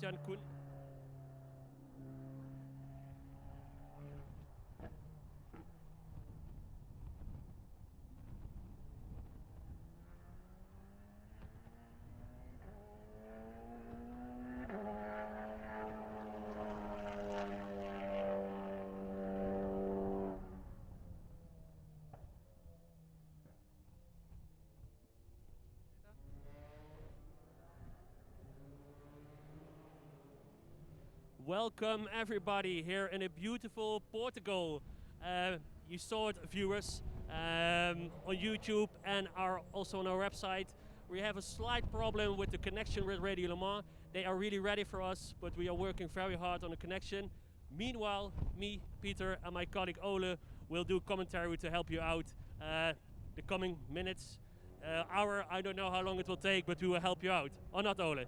Christian Kuhn. Welcome everybody here in a beautiful Portugal. You saw it, viewers, on YouTube and also on our website. We have a slight problem with the connection with Radio Le Mans. They are really ready for us, but we are working very hard on the connection. Meanwhile, me, Peter, and my colleague Ole will do commentary to help you out the coming minutes, hour. I don't know how long it will take, but we will help you out. Or not, Ole?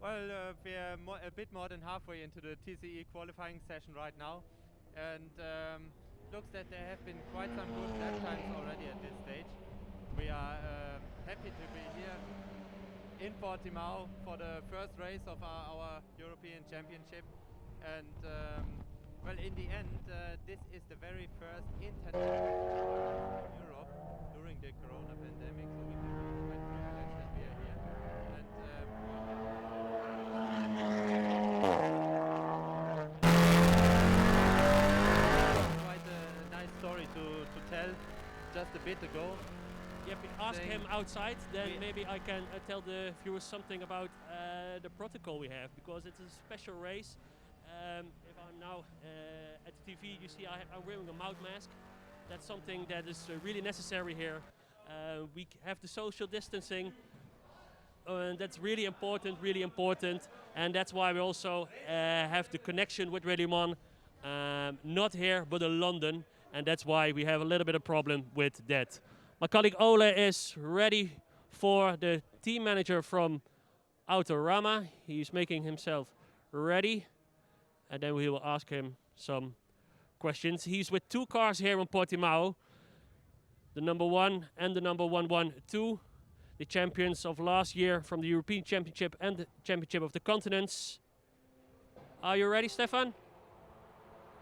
Well, we're a bit more than halfway into the TCE qualifying session right now, and looks that there have been quite some good lap times already at this stage. We are happy to be here in Portimao for the first race of our European Championship, and well, in the end, this is the very first international race in Europe during the Corona pandemic, so we feel quite privileged that we are here. And quite a nice story to tell just a bit ago. Yeah, we ask him outside, then maybe I can tell the viewers something about the protocol we have, because it's a special race. If I'm now at the TV, you see I'm wearing a mouth mask. That's something that is really necessary here. We have the social distancing. That's really important, and that's why we also have the connection with Radio Le Mans, not here but in London, and that's why we have a little bit of problem with that. My colleague Ole is ready for the team manager from Autorama. He's making himself ready, and then we will ask him some questions. He's with two cars here in Portimao, the number 1 and the number 112. The champions of last year from the European Championship and the Championship of the Continents. Are you ready, Stefan?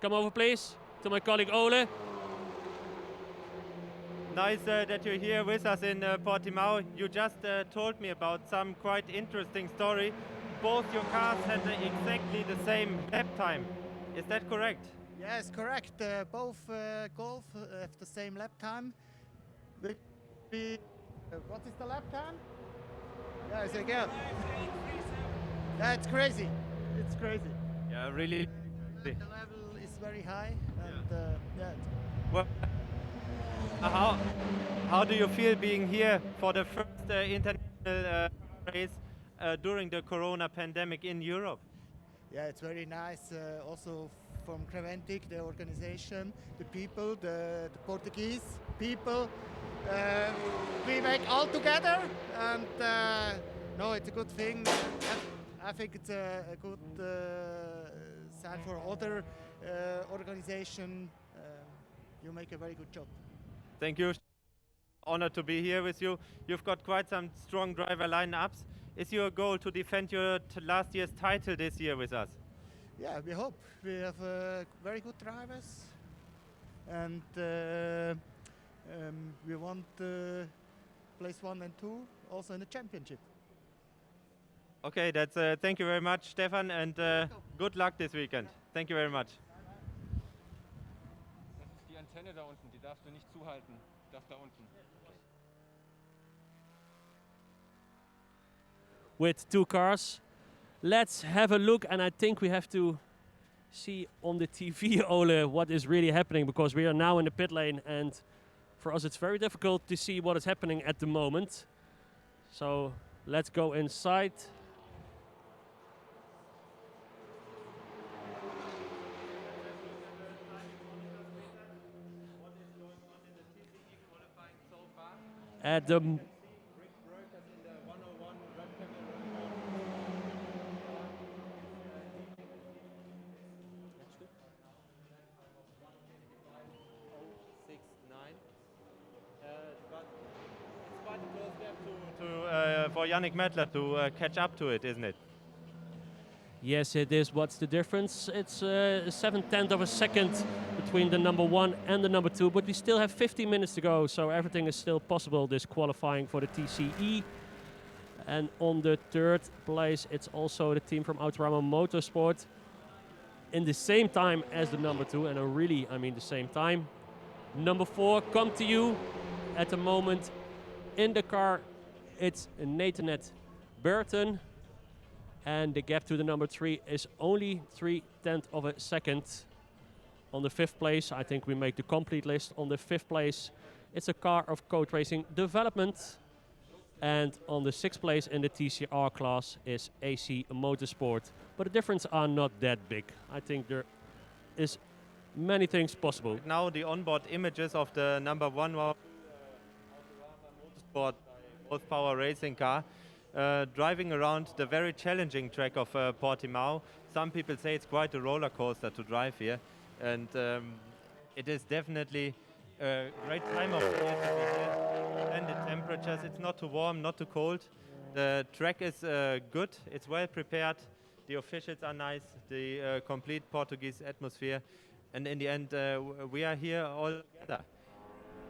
Come over, please, to my colleague Ole. Nice that you're here with us in Portimao. You just told me about some quite interesting story. Both your cars had exactly the same lap time. Is that correct? Yes, correct. Both Golf have the same lap time. What is the lap time? Yeah, it's again. Yeah, it's crazy. It's crazy. Yeah, really. The level is very high, and yeah. Well, how do you feel being here for the first international race during the Corona pandemic in Europe? Yeah, it's very nice. Also from Cayman Gt4, the organization, the people, the Portuguese people. We make all together, and no, it's a good thing. I think it's a good sign for other organization. You make a very good job. Thank you. Honored to be here with you. You've got quite some strong driver lineups. Is your goal to defend your last year's title this year with us? Yeah, we hope. We have very good drivers, and we want place 1 and 2 also in the championship. Okay, that's thank you very much, Stefan, and good luck this weekend. Thank you very much. Das ist die Antenne da unten, die darfst du nicht zuhalten. Die darf da unten. With two cars. Let's have a look, and I think we have to see on the TV, Ole, what is really happening, because we are now in the pit lane, and for us it's very difficult to see what is happening at the moment. So let's go inside. At the for Yannick Mettler to catch up to it, isn't it? Yes, it is. What's the difference? It's a 7/10 of a second between the number 1 and the number 2, but we still have 15 minutes to go, so everything is still possible, this qualifying for the TCE. And on the 3rd place, it's also the team from Autorama Motorsport in the same time as the number 2, and I mean the same time. Number 4, come to you. At the moment, in the car, it's Nathanet Burton. And the gap to the number 3 is only 3/10 of a second. On the 5th place, I think we make the complete list. On the 5th place, it's a car of Code Racing Development. And on the 6th place in the TCR class is AC Motorsport. But the difference are not that big. I think there is many things possible. Now the onboard images of the number 1 Motorsport Power Racing car driving around the very challenging track of Portimao. Some people say it's quite a roller coaster to drive here, and it is definitely a great time of year to be here. And the temperatures, it's not too warm, not too cold. The track is good, it's well prepared, the officials are nice, the complete Portuguese atmosphere, and in the end we are here all together.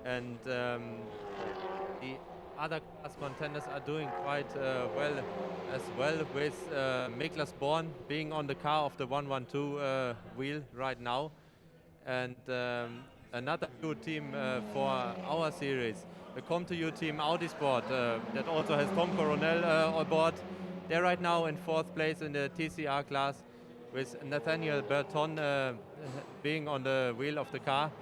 And the other class contenders are doing quite well as well, with Miklas Born being on the car of the 112 wheel right now. And another good team for our series, the Come to You team Audi Sport, that also has Tom Coronel on board. They're right now in 4th place in the TCR class, with Nathaniel Berton being on the wheel of the car.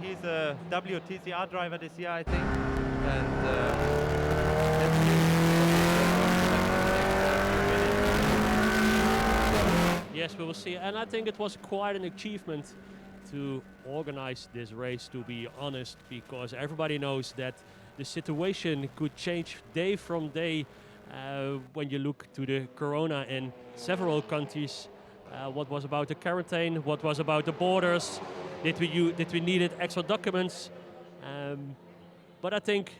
He's a WTCR driver this year, I think. And yes, we will see. And I think it was quite an achievement to organize this race, to be honest, because everybody knows that the situation could change day from day when you look to the corona in several countries. What was about the quarantine? What was about the borders? Did we needed extra documents? But I think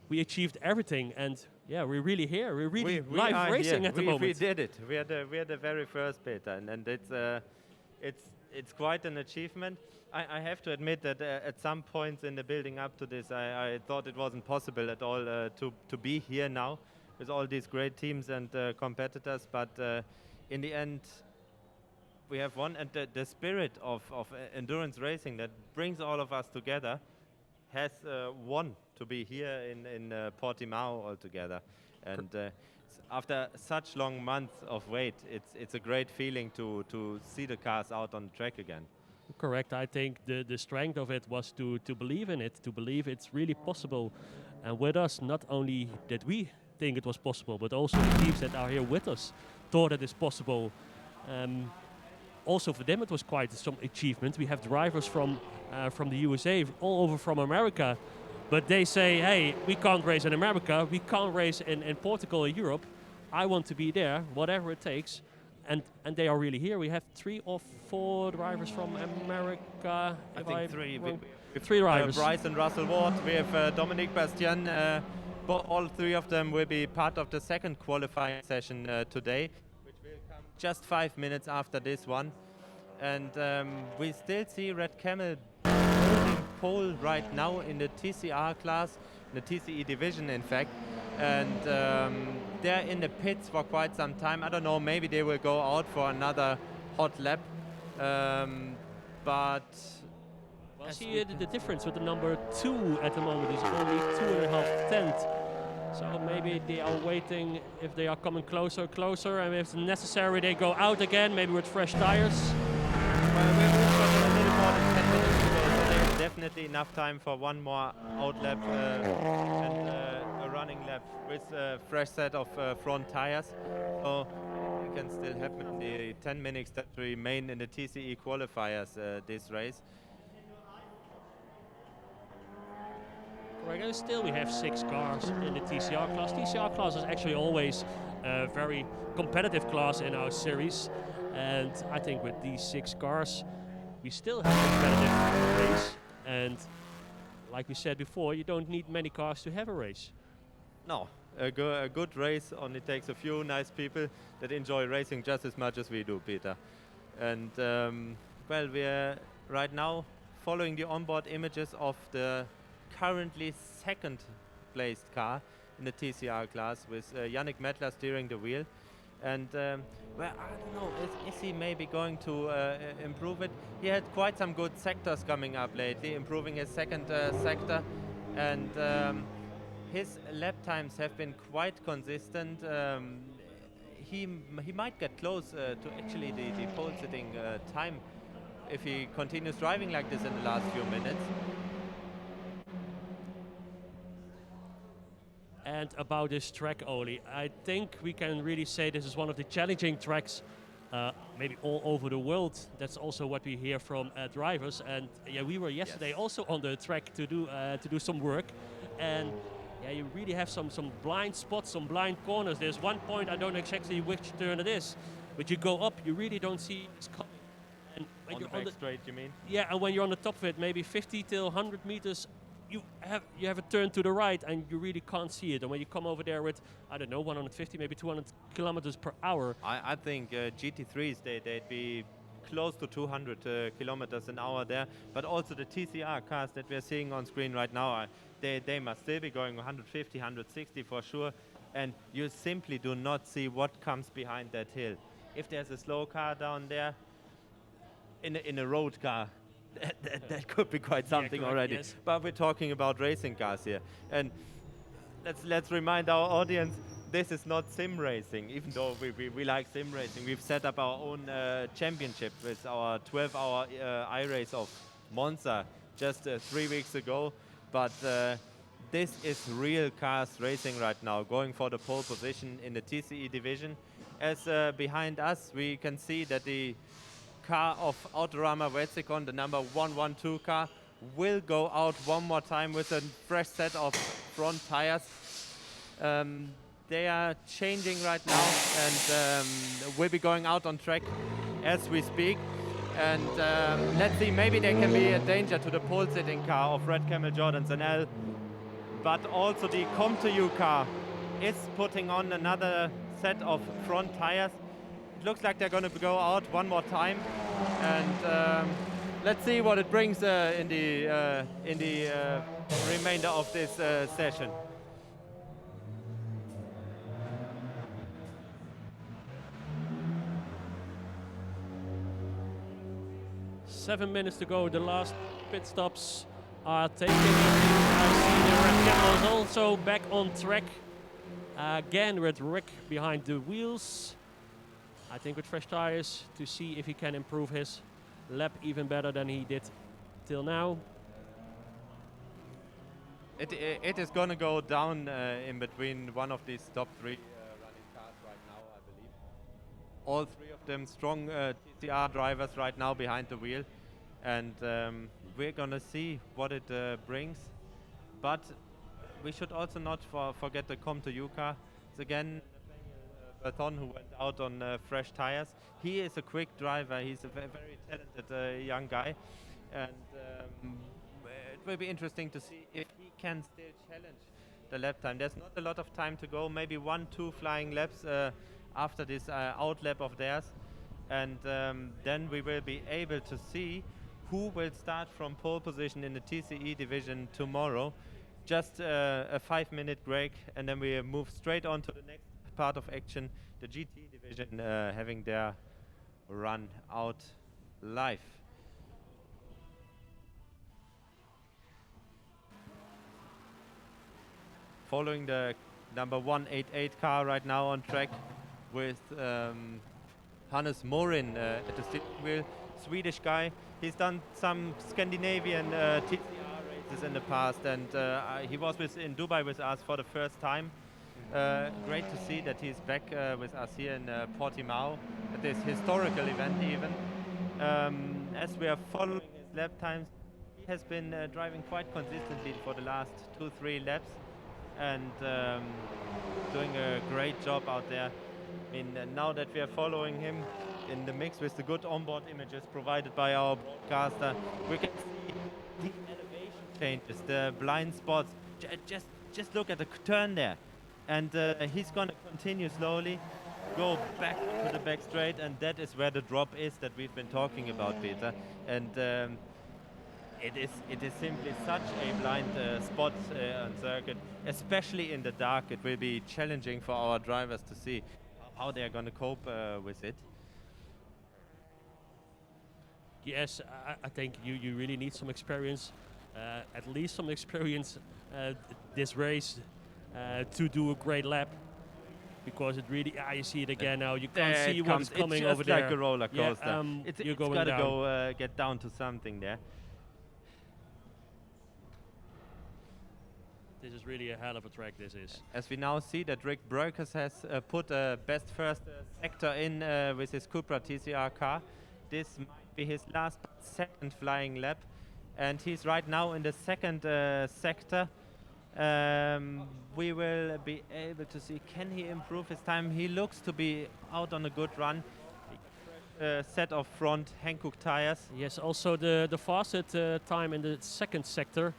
we achieved everything, and yeah, we're really here. We're really live racing at the moment. We did it. We are the very first bit, and it's quite an achievement. I have to admit that at some points in the building up to this, I thought it wasn't possible at all to be here now with all these great teams and competitors. But in the end, we have won, and the spirit of endurance racing that brings all of us together has won to be here in Portimao altogether. And after such long months of wait, it's a great feeling to see the cars out on the track again. Correct. I think the strength of it was to believe in it, to believe it's really possible. And with us, not only that we think it was possible, but also the teams that are here with us thought it is possible. Also for them it was quite some achievement. We have drivers from the USA, all over from America, but they say, hey, we can't race in America, we can't race in Portugal or Europe. I want to be there, whatever it takes. And they are really here. We have 3 or 4 drivers from America. I think 3. With 3 drivers. Bryce and Russell Ward. We have Dominique Bastien. All 3 of them will be part of the second qualifying session today, which will come just 5 minutes after this one. And we still see Red Camel holding pole right now in the TCR class, the TCE division, in fact. And they're in the pits for quite some time. I don't know, maybe they will go out for another hot lap. But well, see the difference with the number 2 at the moment is only 2.5 tenths. So maybe they are waiting if they are coming closer, and if it's necessary they go out again, maybe with fresh tires. Well, we've got a little more than 10 minutes to go, so there's definitely enough time for one more out lap and a running lap with a fresh set of front tires. So it can still happen in the 10 minutes that remain in the TCE qualifiers this race. Correct. Still we have 6 cars in the TCR class. TCR class is actually always a very competitive class in our series. And I think with these 6 cars, we still have a competitive race. And like we said before, you don't need many cars to have a race. No, a good race only takes a few nice people that enjoy racing just as much as we do, Peter. And well, we're right now following the onboard images of the currently second placed car in the TCR class with Yannick Mettler steering the wheel. And well, I don't know, is he maybe going to improve it? He had quite some good sectors coming up lately, improving his second sector, and his lap times have been quite consistent. He might get close to actually the pole sitting time if he continues driving like this in the last few minutes. And about this track, Oli, I think we can really say this is one of the challenging tracks, maybe all over the world. That's also what we hear from drivers. And yeah, we were yesterday also on the track to do some work, and yeah, you really have some blind spots, some blind corners. There's one point, I don't know exactly which turn it is, but you go up, you really don't see it's coming. And when On you're the on back straight, you mean? yeah, and when you're on the top of it, maybe 50 till 100 meters, you have a turn to the right and you really can't see it. And when you come over there with, I don't know, 150, maybe 200 kilometers per hour. I think GT3s, they'd be close to 200 kilometers an hour there, but also the TCR cars that we're seeing on screen right now, they must still be going 150, 160 for sure, and you simply do not see what comes behind that hill. If there's a slow car down there, in a road car, that could be quite something correct, already. yes. But we're talking about racing cars here, and let's remind our audience, this is not sim racing, even though we like sim racing. We've set up our own championship with our 12-hour iRace of Monza just 3 weeks ago. But this is real cars racing right now, going for the pole position in the TCE division. As behind us, we can see that the car of Autorama Wetzikon, the number 112 car, will go out one more time with a fresh set of front tires. They are changing right now and will be going out on track as we speak. And let's see, maybe there can be a danger to the pole sitting car of Red Camel Jordan's NL. But also the Come2You car is putting on another set of front tires. It looks like they're going to go out one more time. And let's see what it brings in the remainder of this session. Seven minutes to go. The last pit stops are taken. I see the Red Camel is also back on track. Again with Rick behind the wheels. I think with fresh tires to see if he can improve his lap even better than he did till now. It is going to go down in between one of these top three running cars right now, I believe. All three of them strong TCR drivers right now behind the wheel. And we're going to see what it brings. But we should also not forget the Come2You car. It's again Berton who went out on fresh tires. He is a quick driver. He's a very talented young guy. And it will be interesting to see if he can still challenge the lap time. There's not a lot of time to go, maybe 1-2 flying laps after this out lap of theirs. And then we will be able to see who will start from pole position in the TCE division tomorrow. Just a 5-minute break, and then we move straight on to the next part of action, the GT division having their run out live. Following the number 188 car right now on track with Hannes Morin at the steering wheel, Swedish guy. He's done some Scandinavian TCR races in the past, and he was in Dubai with us for the first time. Great to see that he's back with us here in Portimao at this historical event even. As we are following his lap times, he has been driving quite consistently for the last 2-3 laps and doing a great job out there. I mean, now that we are following him in the mix with the good onboard images provided by our broadcaster, we can see the elevation changes, the blind spots. Just look at the turn there. and he's gonna continue slowly, go back to the back straight, and that is where the drop is that we've been talking about, Peter. And it is simply such a blind spot on circuit, especially in the dark. It will be challenging for our drivers to see how they are going to cope with it. Yes, I think you really need some experience, at least some experience this race to do a great lap. Because it really, you see it again now. You can't see what's coming over there. It's just like a roller coaster. Yeah, it's you're going gotta down. go get down to something there. This is really a hell of a track, this is. As we now see that Rick Breukers has put a best first sector in with his Cupra TCR car. This might be his last second flying lap. And he's right now in the second sector. We will be able to see, can he improve his time? He looks to be out on a good run. Set of front Hankook tires. Yes, also the fastest time in the second sector,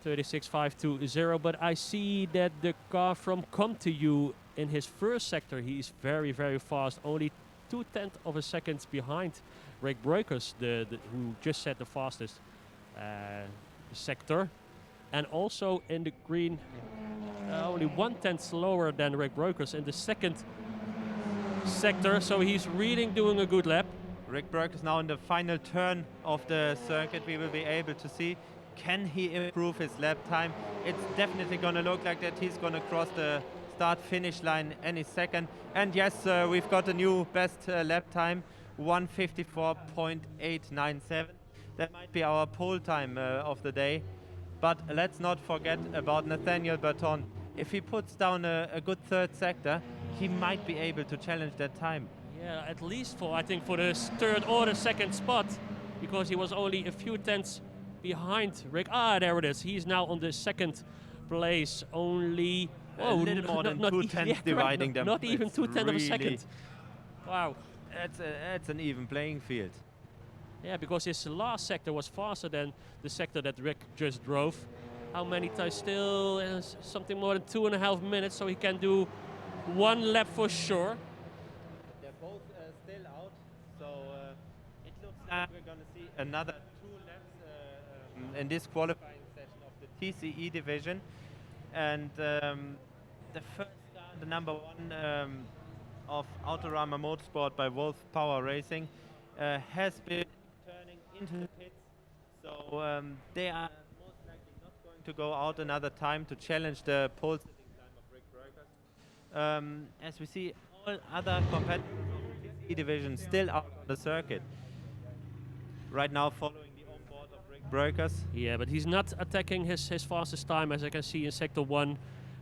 36.520. But I see that the car from Come To You in his first sector, he is very, very fast. Only 0.2 of a second behind Rick Breukers, who just set the fastest sector. And also in the green, only 1/10 slower than Rick Breukers in the second sector. So he's really doing a good lap. Rick Breukers now in the final turn of the circuit. We will be able to see, can he improve his lap time? It's definitely going to look like that he's going to cross the start-finish line any second. And yes, we've got a new best lap time, 1:54.897. That might be our pole time of the day. But let's not forget about Nathaniel Berton. If he puts down a good third sector, he might be able to challenge that time. Yeah, at least I think for the third or the second spot, because he was only a few tenths behind Rick. There it is. He's now on the second place. Only a little more than 2/10 dividing them. Not even 2/10 of a second. Wow. It's an even playing field. Yeah, because his last sector was faster than the sector that Rick just drove. How many times? Still something more than 2.5 minutes, so he can do one lap for sure. They're both still out, so it looks like we're going to see another 2 laps in this qualifying session of the TCE division. And the first car, the number 1 of Autorama Motorsport by Wolf Power Racing, has been turning into the pits, so they are most likely not going to go out another time to challenge the pole sitting time of Rick Breukers. As we see, all other competitors of the TCE division still out on the circuit. Right now following the on-board of Rick Breukers. Yeah, but he's not attacking his fastest time, as I can see in sector 1,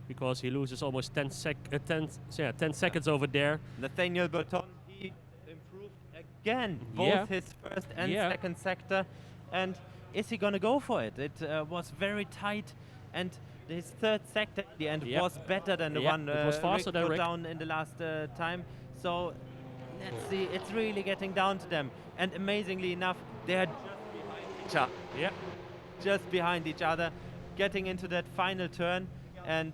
because he loses almost 10 seconds over there. Nathaniel Berton, he improved again, both his first and second sector. And is he going to go for it? It was very tight, and his third sector at the end was better than the one it was faster than put Rick. down in the last time. So let's see, it's really getting down to them. And amazingly enough, they are just behind each other. Yeah. Just behind each other, getting into that final turn. And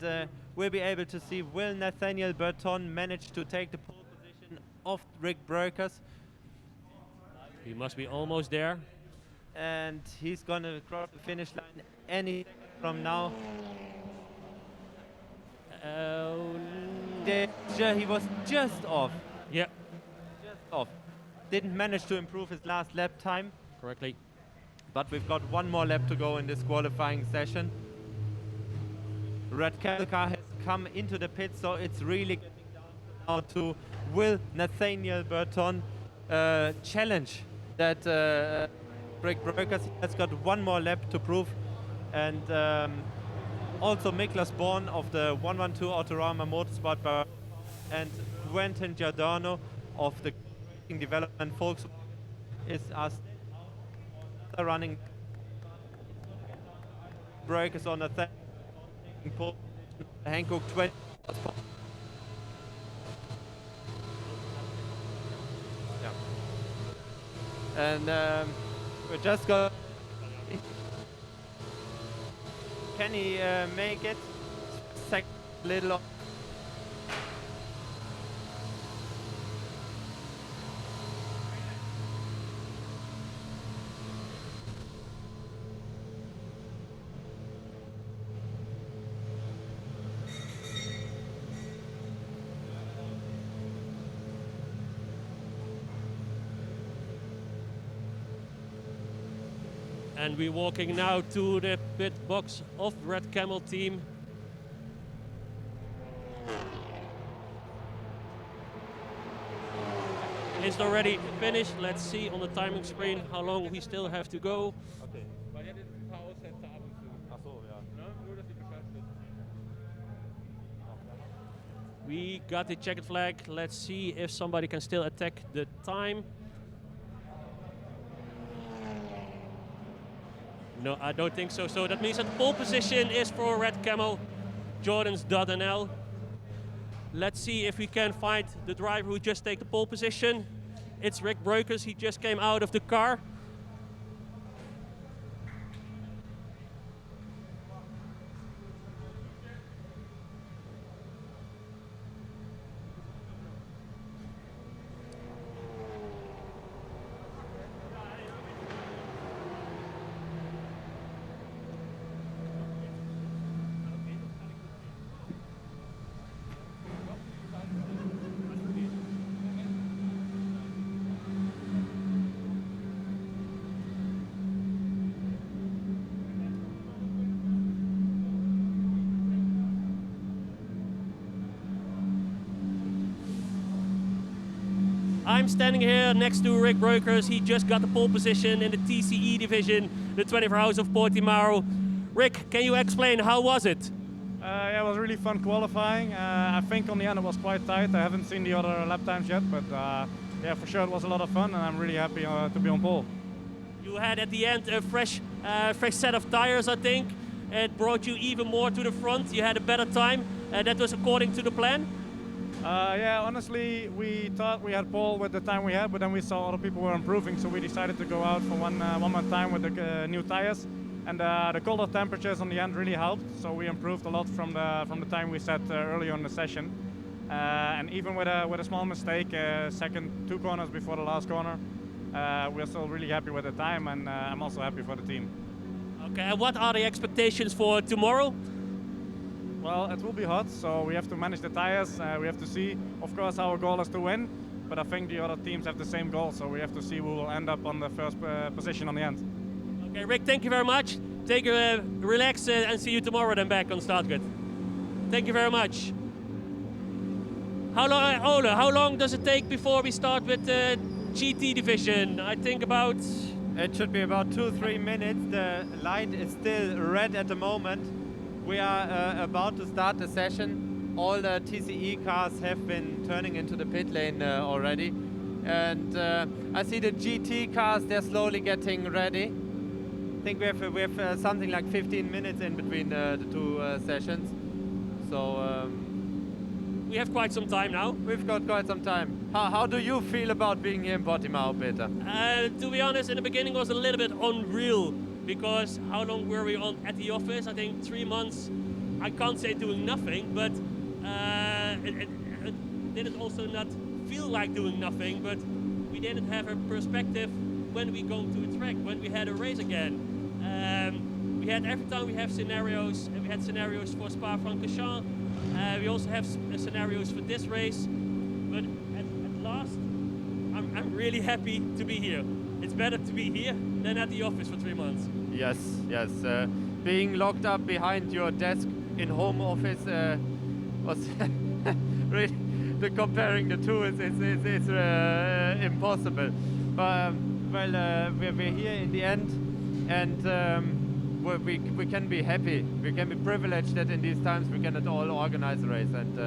we'll be able to see, will Nathaniel Berton manage to take the pole position of Rick Breukers? He must be almost there. And he's going to cross the finish line any second from now. He was just off. Yeah. Just off. Didn't manage to improve his last lap time. Correctly. But we've got one more lap to go in this qualifying session. Red Camel car has come into the pit, so it's really getting down now to, will Nathaniel Berton challenge that Rick Breukers? He has got one more lap to prove. And also Miklas Born of the 112 Autorama Motorsport Bar and Quentin Giordano of the Racing Development Volkswagen is running. Breukers on a pole, Hankook 20. Yeah. And we're just going. Can he make it? Little off. And we're walking now to the pit box of Red Camel team. It's already finished. Let's see on the timing screen how long we still have to go. Okay. Weil er ein paar Aussätze ab und zu. Ach so, ja. Ne? Nur, dass ihr Bescheid wisst. We got the checkered flag. Let's see if somebody can still attack the time. No, I don't think so. So that means that pole position is for Red Camel, Jordan's Dardanelle. Let's see if we can find the driver who just take the pole position. It's Rick Breukers. He just came out of the car. I'm standing here next to Rick Breukers. He just got the pole position in the TCE division, the 24 Hours of Portimao. Rick, can you explain how was it? Yeah, it was really fun qualifying. I think on the end it was quite tight. I haven't seen the other lap times yet, but yeah, for sure it was a lot of fun, and I'm really happy to be on pole. You had at the end a fresh set of tires, I think. It brought you even more to the front. You had a better time. That was according to the plan. Yeah, honestly, we thought we had pole with the time we had, but then we saw other people were improving, so we decided to go out for one more time with the new tires. And the colder temperatures on the end really helped, so we improved a lot from the time we set earlier in the session. And even with a small mistake, second 2 corners before the last corner, we're still really happy with the time, and I'm also happy for the team. Okay, and what are the expectations for tomorrow? Well, it will be hot, so we have to manage the tires. We have to see. Of course, our goal is to win, but I think the other teams have the same goal, so we have to see who will end up on the first position on the end. Okay, Rick, thank you very much. Take a relax and see you tomorrow then back on start grid. Thank you very much. How long, Ole, how long does it take before we start with the GT division? I think about... It should be about 2-3 minutes. The light is still red at the moment. We are about to start the session. All the TCE cars have been turning into the pit lane already. And I see the GT cars, they're slowly getting ready. I think we have something like 15 minutes in between the two sessions. So we have quite some time now. We've got quite some time. How do you feel about being here in Portimao, Peter? To be honest, in the beginning was a little bit unreal, because how long were we on at the office? I think 3 months. I can't say doing nothing, but it didn't also not feel like doing nothing, but we didn't have a perspective when we go to a track, when we had a race again. We had every time we have scenarios, and we had scenarios for Spa-Francorchamps. We also have scenarios for this race, but at last, I'm really happy to be here. It's better to be here than at the office for 3 months. Yes, yes. Being locked up behind your desk in home office was really, comparing the two is impossible. But well, we're here in the end, and we can be happy. We can be privileged that in these times we can at all organize a race, and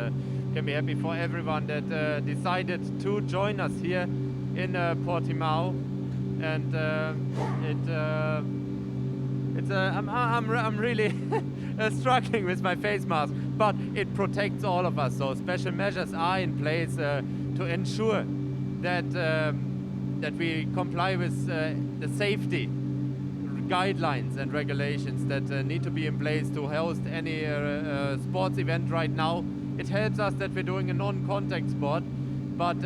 can be happy for everyone that decided to join us here in Portimao. And I'm really struggling with my face mask, but it protects all of us. So special measures are in place to ensure that that we comply with the safety guidelines and regulations that need to be in place to host any sports event right now. It helps us that we're doing a non-contact sport, but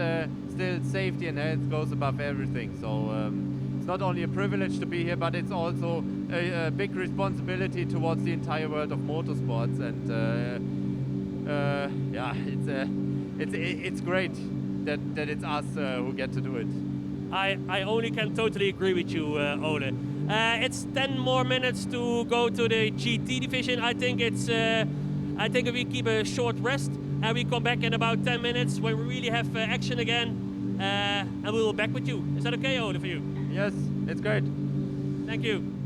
still safety and health goes above everything. So it's not only a privilege to be here, but it's also a big responsibility towards the entire world of motorsports. And yeah, it's great that it's us who get to do it. I only can totally agree with you, Ole. It's 10 more minutes to go to the GT division. I think if we keep a short rest and we come back in about 10 minutes when we really have action again, and we will be back with you. Is that okay, Ole, for you? Yes, it's great. Thank you.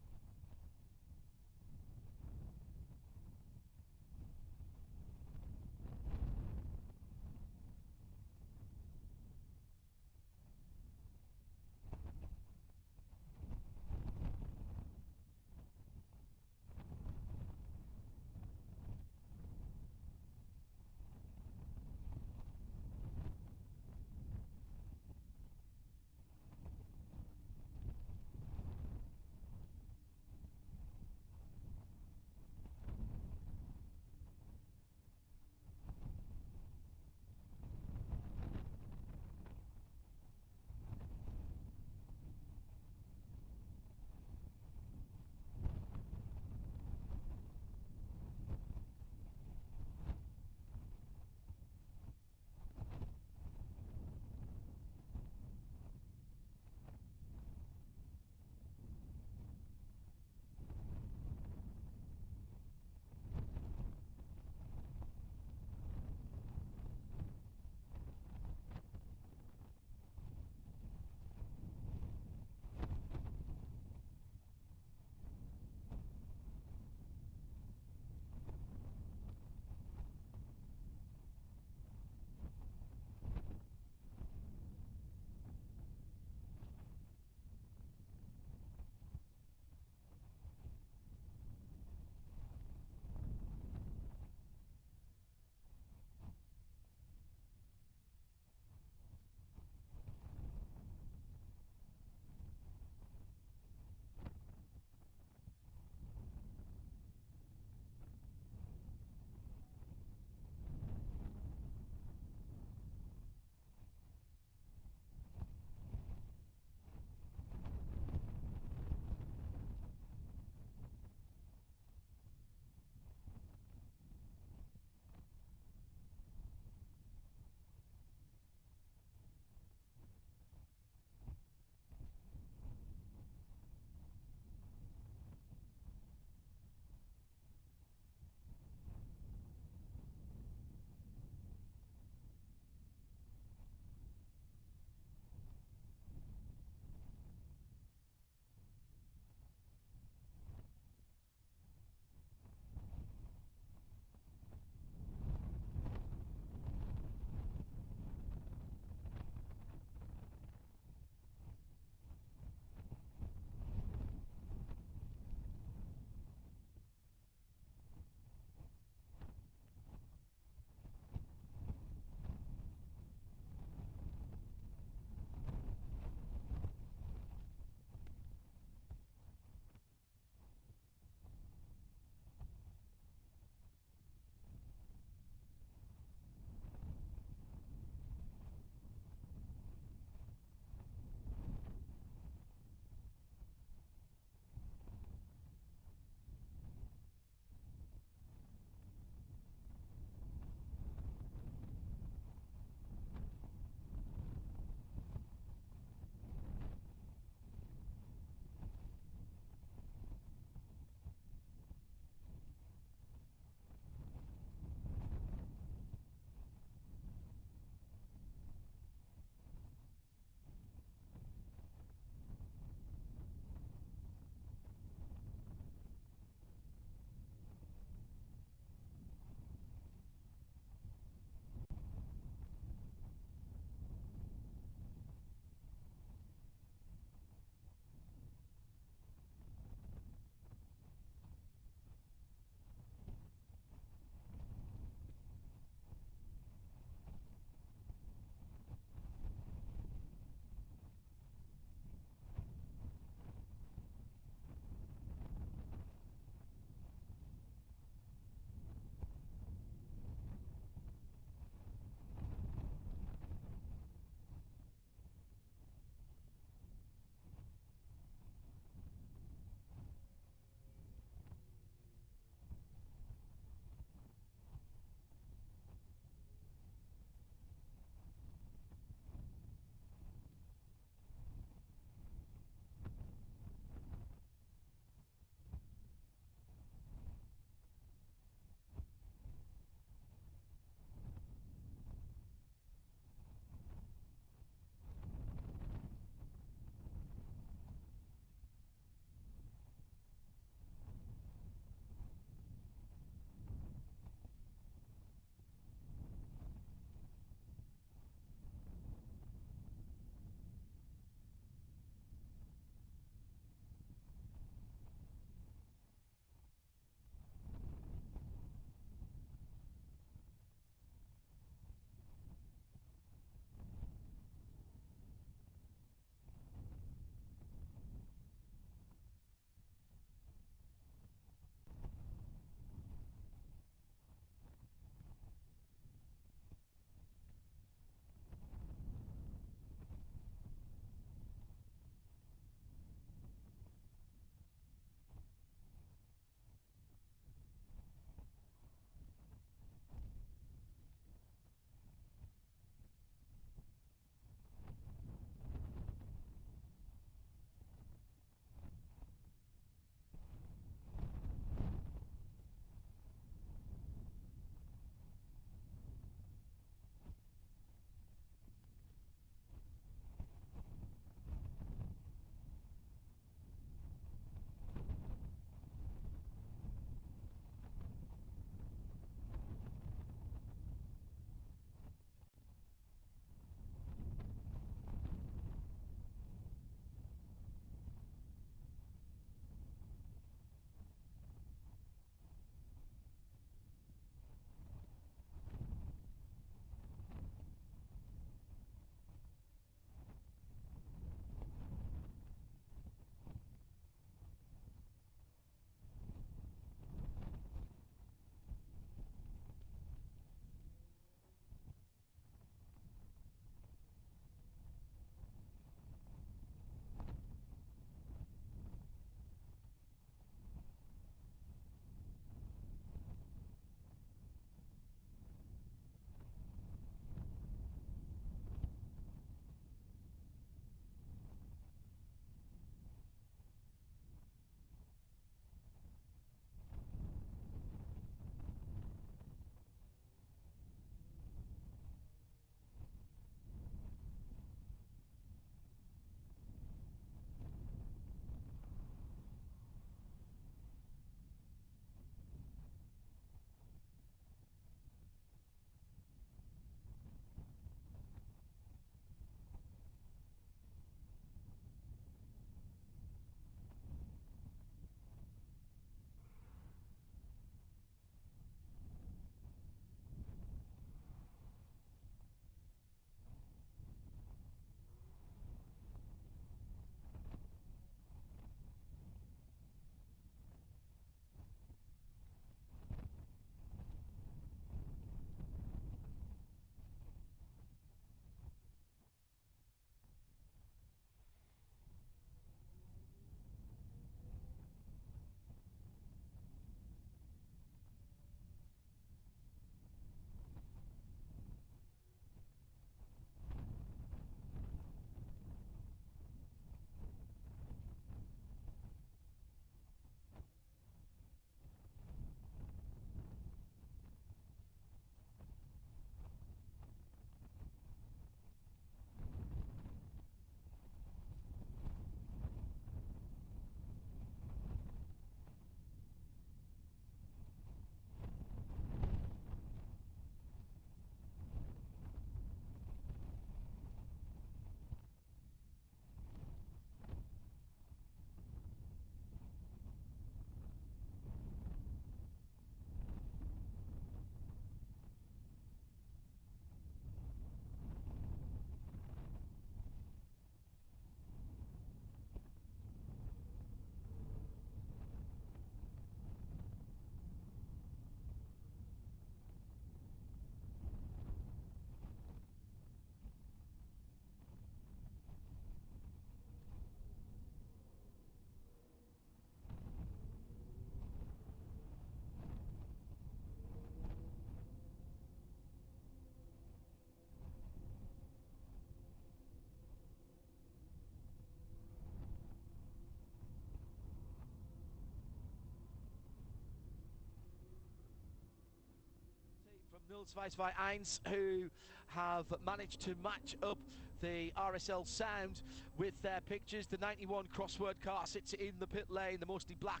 0-2-1, who have managed to match up the RSL sound with their pictures. The 91 crossword car sits in the pit lane, the mostly black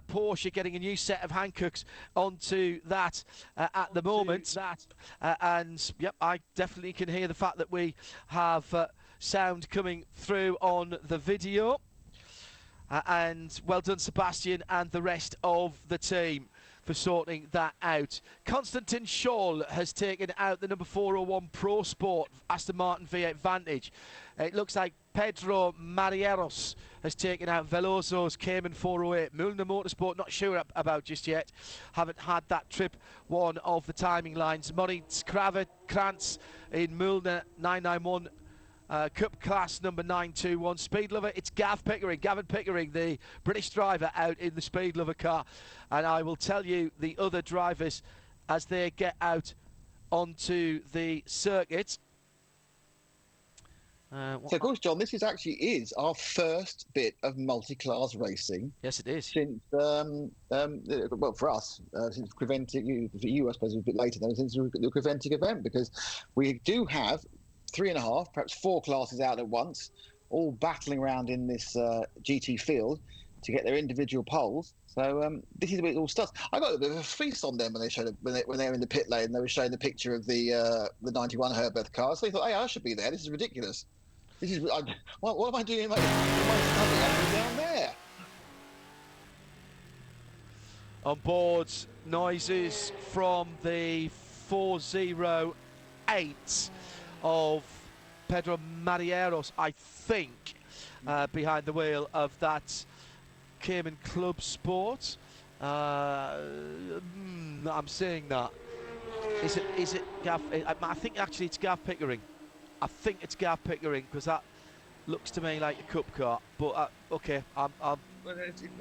Porsche getting a new set of Hankooks onto that at the moment. And yep, I definitely can hear the fact that we have sound coming through on the video. And well done, Sebastian, and the rest of the team for sorting that out. Konstantin Scholl has taken out the number 401 Pro Sport Aston Martin V8 Vantage. It looks like Pedro Marieros has taken out Veloso's Cayman 408. Müllner Motorsport, not sure about just yet. Haven't had that trip one of the timing lines. Moritz Krantz in Müllner 991. Cup class number 921. Speed Lover, it's Gavin Pickering, the British driver, out in the Speed Lover car. And I will tell you the other drivers as they get out onto the circuit. So of course, John, this is our first bit of multi-class racing. Yes, it is. Since well, for us, since Creventic, for you I suppose a bit later though, since the Creventic event, because we do have 3.5, perhaps 4 classes out at once, all battling around in this GT field to get their individual poles. So this is where it all starts. I got a bit of a feast on them when they showed when they were in the pit lane. They were showing the picture of the 91 Herbeth car. So they thought, hey, I should be there. This is ridiculous. This is what am I doing? Down there. On board, noises from the 408 of Pedro Marieros, I think, behind the wheel of that Cayman Club Sport. I'm saying that. Is it Gav? I think actually it's Gav Pickering. I think it's Gav Pickering because that looks to me like a cup car. But okay, I'm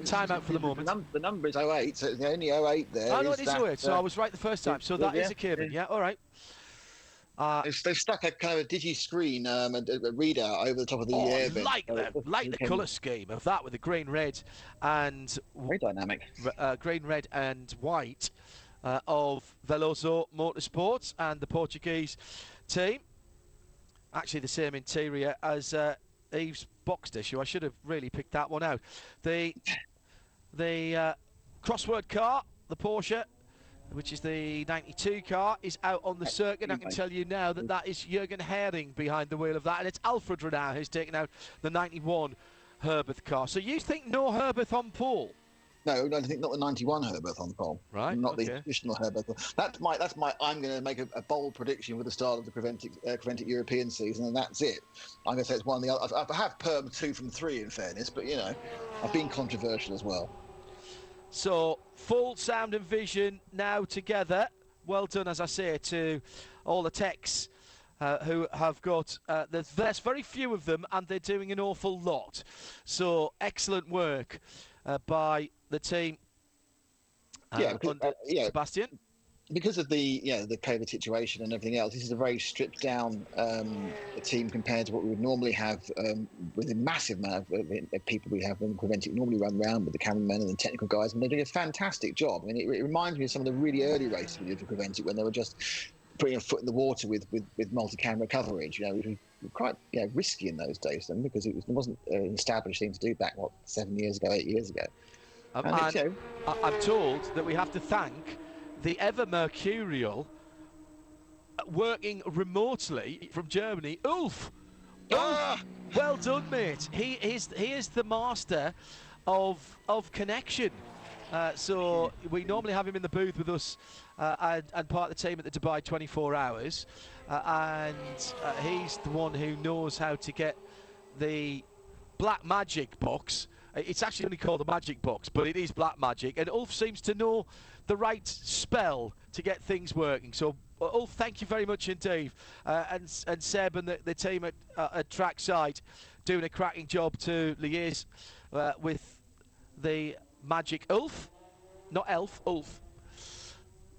time out for the moment. The number is 08, so it's the only 08 there. Oh no, it is 08. So I was right the first time. So that is a Cayman. Yeah, all right. They've stuck a kind of a digi screen, a readout over the top of the air vent. Like the colour scheme of that with the green, red, and very dynamic. Green, red, and white of Veloso Motorsports and the Portuguese team. Actually, the same interior as Eve's Boxed issue. I should have really picked that one out. The crossword car, the Porsche, which is the 92 car, is out on the circuit. I can tell you now that that is Jürgen Hering behind the wheel of that, and it's Alfred Renau who's taken out the 91 Herbeth car. So you think no Herbeth on pole? No, I think not the 91 Herbeth on pole. Right. Not the traditional Herbeth. That's my. I'm going to make a bold prediction with the start of the Creventic European season, and that's it. I'm going to say it's one of the other. I have permed 2 from 3 in fairness, but you know, I've been controversial as well. So full sound and vision now together. Well done, as I say, to all the techs who have got. There's very few of them, and they're doing an awful lot. So excellent work by the team. Sebastian. Because of the COVID situation and everything else, this is a very stripped down team compared to what we would normally have with a massive amount of people we have in Creventic normally run around with the cameramen and the technical guys, and they're doing a fantastic job. I mean, it reminds me of some of the really early races we did for Creventic when they were just putting a foot in the water with multi-camera coverage. You know, which was quite risky in those days then, because it wasn't an established thing to do back 7 years ago, 8 years ago. I'm told that we have to thank the ever mercurial, working remotely from Germany, Ulf. Well done, mate. He is the master of connection. So we normally have him in the booth with us and part of the team at the Dubai 24 Hours, and he's the one who knows how to get the Black Magic box. It's actually only called the Magic Box, but it is Black Magic, and Ulf seems to know the right spell to get things working. So Ulf, thank you very much indeed, and Seb and the team at Trackside doing a cracking job to liaise with the Magic Ulf, not Elf, Ulf.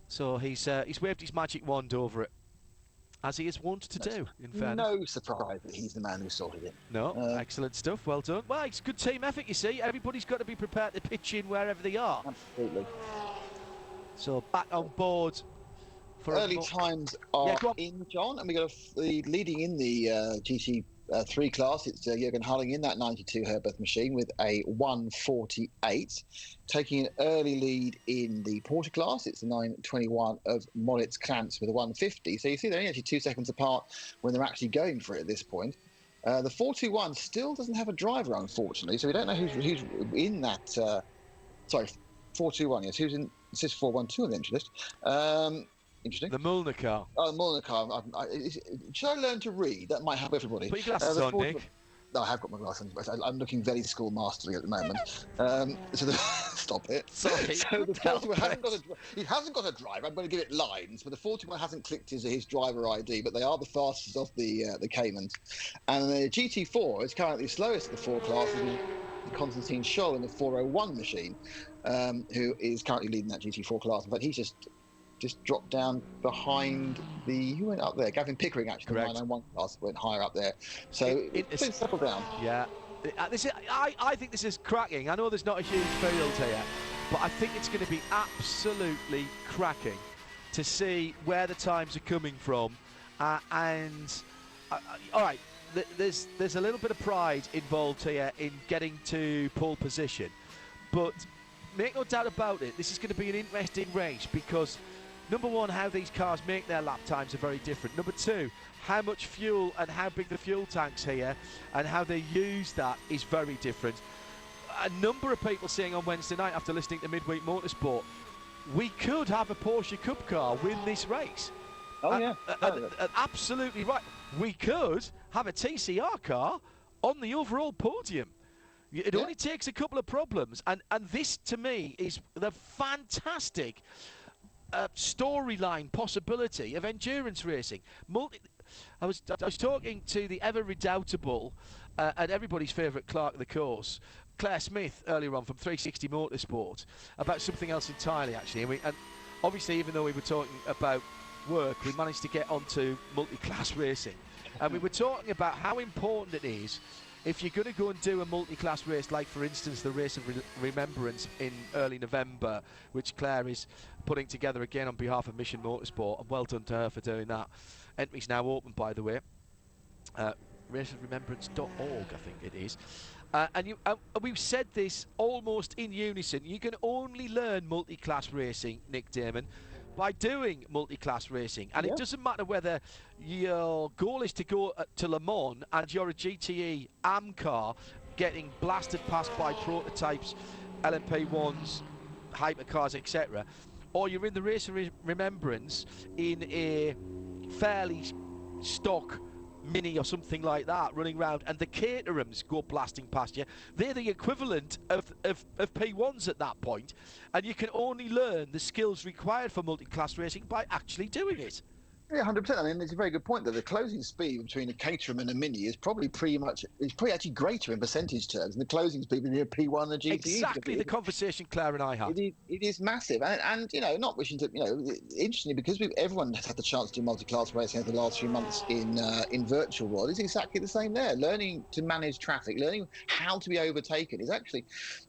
So he's waved his magic wand over it, as he is wont to do, in fairness. No surprise that he's the man who sorted it. No, excellent stuff, well done. Well, it's good team effort, you see. Everybody's got to be prepared to pitch in wherever they are. Absolutely. So back on board early times are in, John, and we got the leading in the GT3 class. It's Jürgen Harding in that 92 Herbeth machine with a 1:48, taking an early lead in the Porter class. It's the 9:21 of Moritz Krantz with a 1:50. So you see they're only actually 2 seconds apart when they're actually going for it at this point. The 421 still doesn't have a driver, unfortunately, so we don't know who's in that. 421. Yes, who's in? It says 412 on the entry list. Interesting. The Mulliner car. Oh, the Mulliner car. Should I learn to read? That might help everybody. Put your glasses on, Nick. No, I have got my glasses on. I'm looking very schoolmasterly at the moment. Stop it. Sorry. So the 41 hasn't got a driver. I'm going to give it lines, but the 41 hasn't clicked his driver ID, but they are the fastest of the Caymans. And the GT4 is currently the slowest of the 4 classes, Konstantin Scholl in the 401 machine, who is currently leading that GT4 class. In fact, he's just dropped down behind who went up there? Gavin Pickering, actually. Correct. The 991 class went higher up there. So it's settled down. Yeah. I think this is cracking. I know there's not a huge field here, but I think it's going to be absolutely cracking to see where the times are coming from. All right, there's a little bit of pride involved here in getting to pole position, but make no doubt about it, this is going to be an interesting race because, number one, how these cars make their lap times are very different. Number two, how much fuel and how big the fuel tanks here and how they use that is very different. A number of people saying on Wednesday night after listening to Midweek Motorsport, we could have a Porsche Cup car win this race. Oh, yeah. Absolutely right. We could have a TCR car on the overall podium. It only takes a couple of problems. And this, to me, is the fantastic storyline possibility of endurance racing. I was talking to the ever redoubtable and everybody's favourite clerk of the course, Claire Smith, earlier on from 360 Motorsport, about something else entirely, actually. And obviously, even though we were talking about work, we managed to get onto multi-class racing. And we were talking about how important it is if you're going to go and do a multi-class race, like, for instance, the Race of Remembrance in early November, which Claire is putting together again on behalf of Mission Motorsport, and well done to her for doing that. Entry's now open, by the way. raceofremembrance.org, I think it is. And we've said this almost in unison. You can only learn multi-class racing, Nick Damon, by doing multi-class racing. And it doesn't matter whether your goal is to go to Le Mans and you're a GTE AM car getting blasted past by prototypes, LMP1s, hypercars, etc., or you're in the Race of Remembrance in a fairly stock Mini or something like that running around, and the Caterhams go blasting past you. They're the equivalent of P1s at that point, and you can only learn the skills required for multi-class racing by actually doing it. Yeah, 100%. I mean, it's a very good point that the closing speed between a Caterham and a Mini is probably actually greater in percentage terms than the closing speed between a P1 and a GTE. Exactly the conversation Claire and I had. It is massive, and not wishing to, interestingly, because everyone has had the chance to do multi-class racing over the last few months in virtual world, it's exactly the same there. Learning to manage traffic, learning how to be overtaken is actually,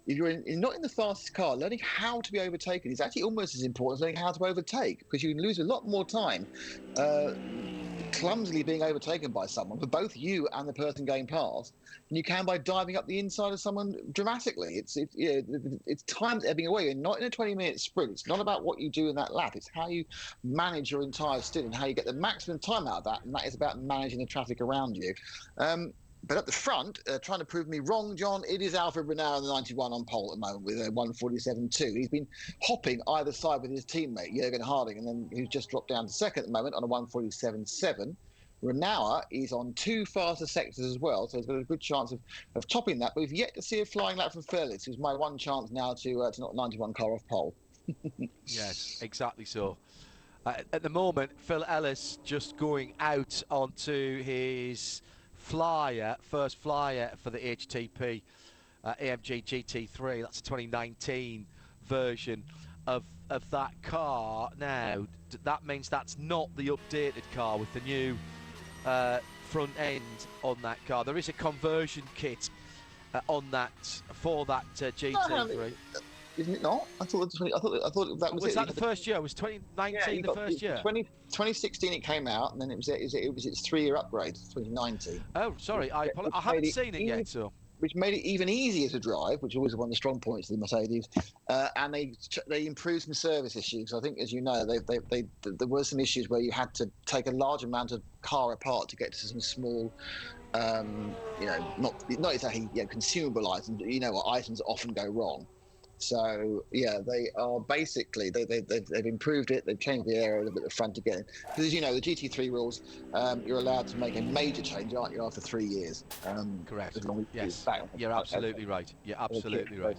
if you're not in the fastest car, learning how to be overtaken is actually almost as important as learning how to overtake, because you can lose a lot more time clumsily being overtaken by someone, for both you and the person going past, than you can by diving up the inside of someone dramatically. It's time ebbing away. You're not in a 20-minute sprint. It's not about what you do in that lap. It's how you manage your entire stint and how you get the maximum time out of that, and that is about managing the traffic around you. But at the front, trying to prove me wrong, John, it is Alfred Renauer in the 91 on pole at the moment with a 1:47.2. He's been hopping either side with his teammate, Jürgen Harding, and then who's just dropped down to second at the moment on a 1:47.7. Renauer is on 2 faster sectors as well, so he's got a good chance of topping that. But we've yet to see a flying lap from Ellis, who's my one chance now to knock 91 car off pole. Yes, exactly so. At the moment, Phil Ellis just going out onto his first flyer for the HTP AMG GT3. That's a 2019 version of that car. Now, that means that's not the updated car with the new front end on that car. There is a conversion kit on that for that GT3. isn't it not? I thought that was it. Was that the first year? Was 2019 the first year? 2016 it came out, and then it was its 3-year upgrade, 2019. Oh, sorry, I haven't seen it yet. So, which made it even easier to drive, which was one of the strong points of the Mercedes, and they improved some service issues. I think, as you know, there were some issues where you had to take a large amount of car apart to get to some small, not exactly consumable items, but items that often go wrong. So yeah, they are basically they've improved it. They've changed the area a little bit at the front again. Because as you know, the GT3 rules, you're allowed to make a major change, aren't you, after 3 years? Correct. As long as yes. You're absolutely right. You're absolutely right.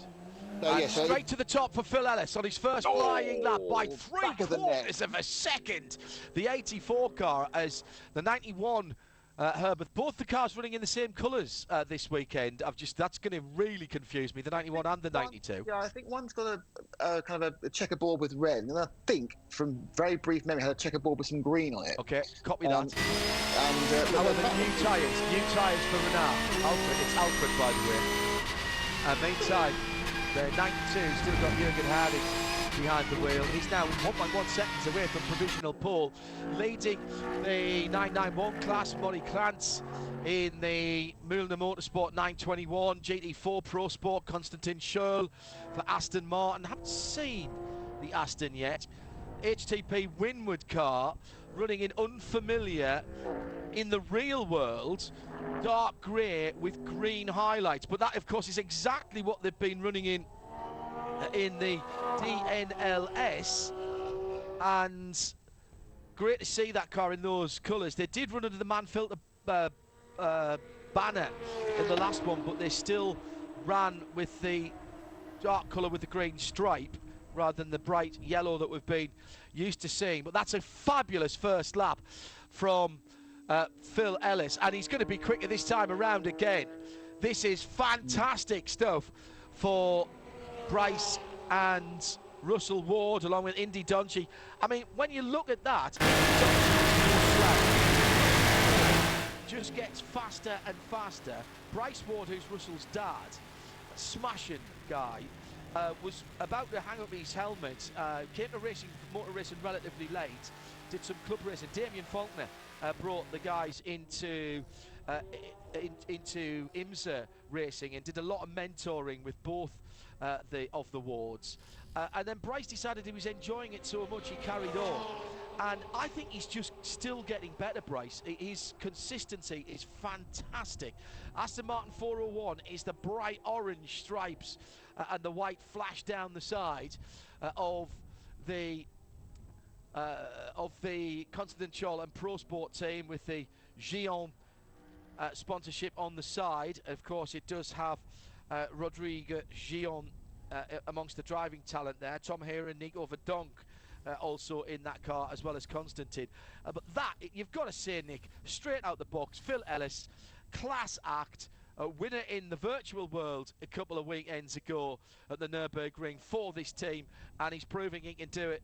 So, straight to the top for Phil Ellis on his first flying lap by 3/4 of a second. The 84 car as the 91. Herbert, both the cars running in the same colours this weekend. That's going to really confuse me. The 91 and the 92. Yeah, I think one's got a kind of a checkerboard with red, and I think, from very brief memory, had a checkerboard with some green on it. Okay, copy that. And however, new tyres for Renault. It's Alfred, by the way. Meantime, the 92 still got Jürgen Harding behind the wheel. He's now 1.1 seconds away from provisional pole, leading the 991 class. Maury Krantz in the Mühlner Motorsport 921 GT4 Pro Sport. Konstantin Schürrle for Aston Martin. Haven't seen the Aston yet. HTP Winward car running in unfamiliar, in the real world, dark grey with green highlights. But that, of course, is exactly what they've been running in the DNLS, and great to see that car in those colours. They did run under the Manfilter banner in the last one, but they still ran with the dark colour with the green stripe rather than the bright yellow that we've been used to seeing. But that's a fabulous first lap from Phil Ellis, and he's going to be quicker this time around again. This is fantastic stuff for Bryce and Russell Ward, along with Indy Donchi. I mean, when you look at that, just gets faster and faster. Bryce Ward, who's Russell's dad, smashing guy, was about to hang up his helmet, came to motor racing relatively late, did some club racing. Damien Faulkner brought the guys into IMSA racing and did a lot of mentoring with both of the Wards, and then Bryce decided he was enjoying it so much he carried on, and I think he's just still getting better. Bryce, his consistency is fantastic. Aston Martin 401 is the bright orange stripes and the white flash down the side of the Konstantin Schürrle and Pro Sport team, with the Gion sponsorship on the side. Of course, it does have Rodrigue Gion amongst the driving talent there. Tom Hare and Nico Verdonk also in that car, as well as Konstantin. But that, you've got to say, Nick, straight out the box, Phil Ellis, class act, a winner in the virtual world a couple of weekends ago at the Nürburgring for this team, and he's proving he can do it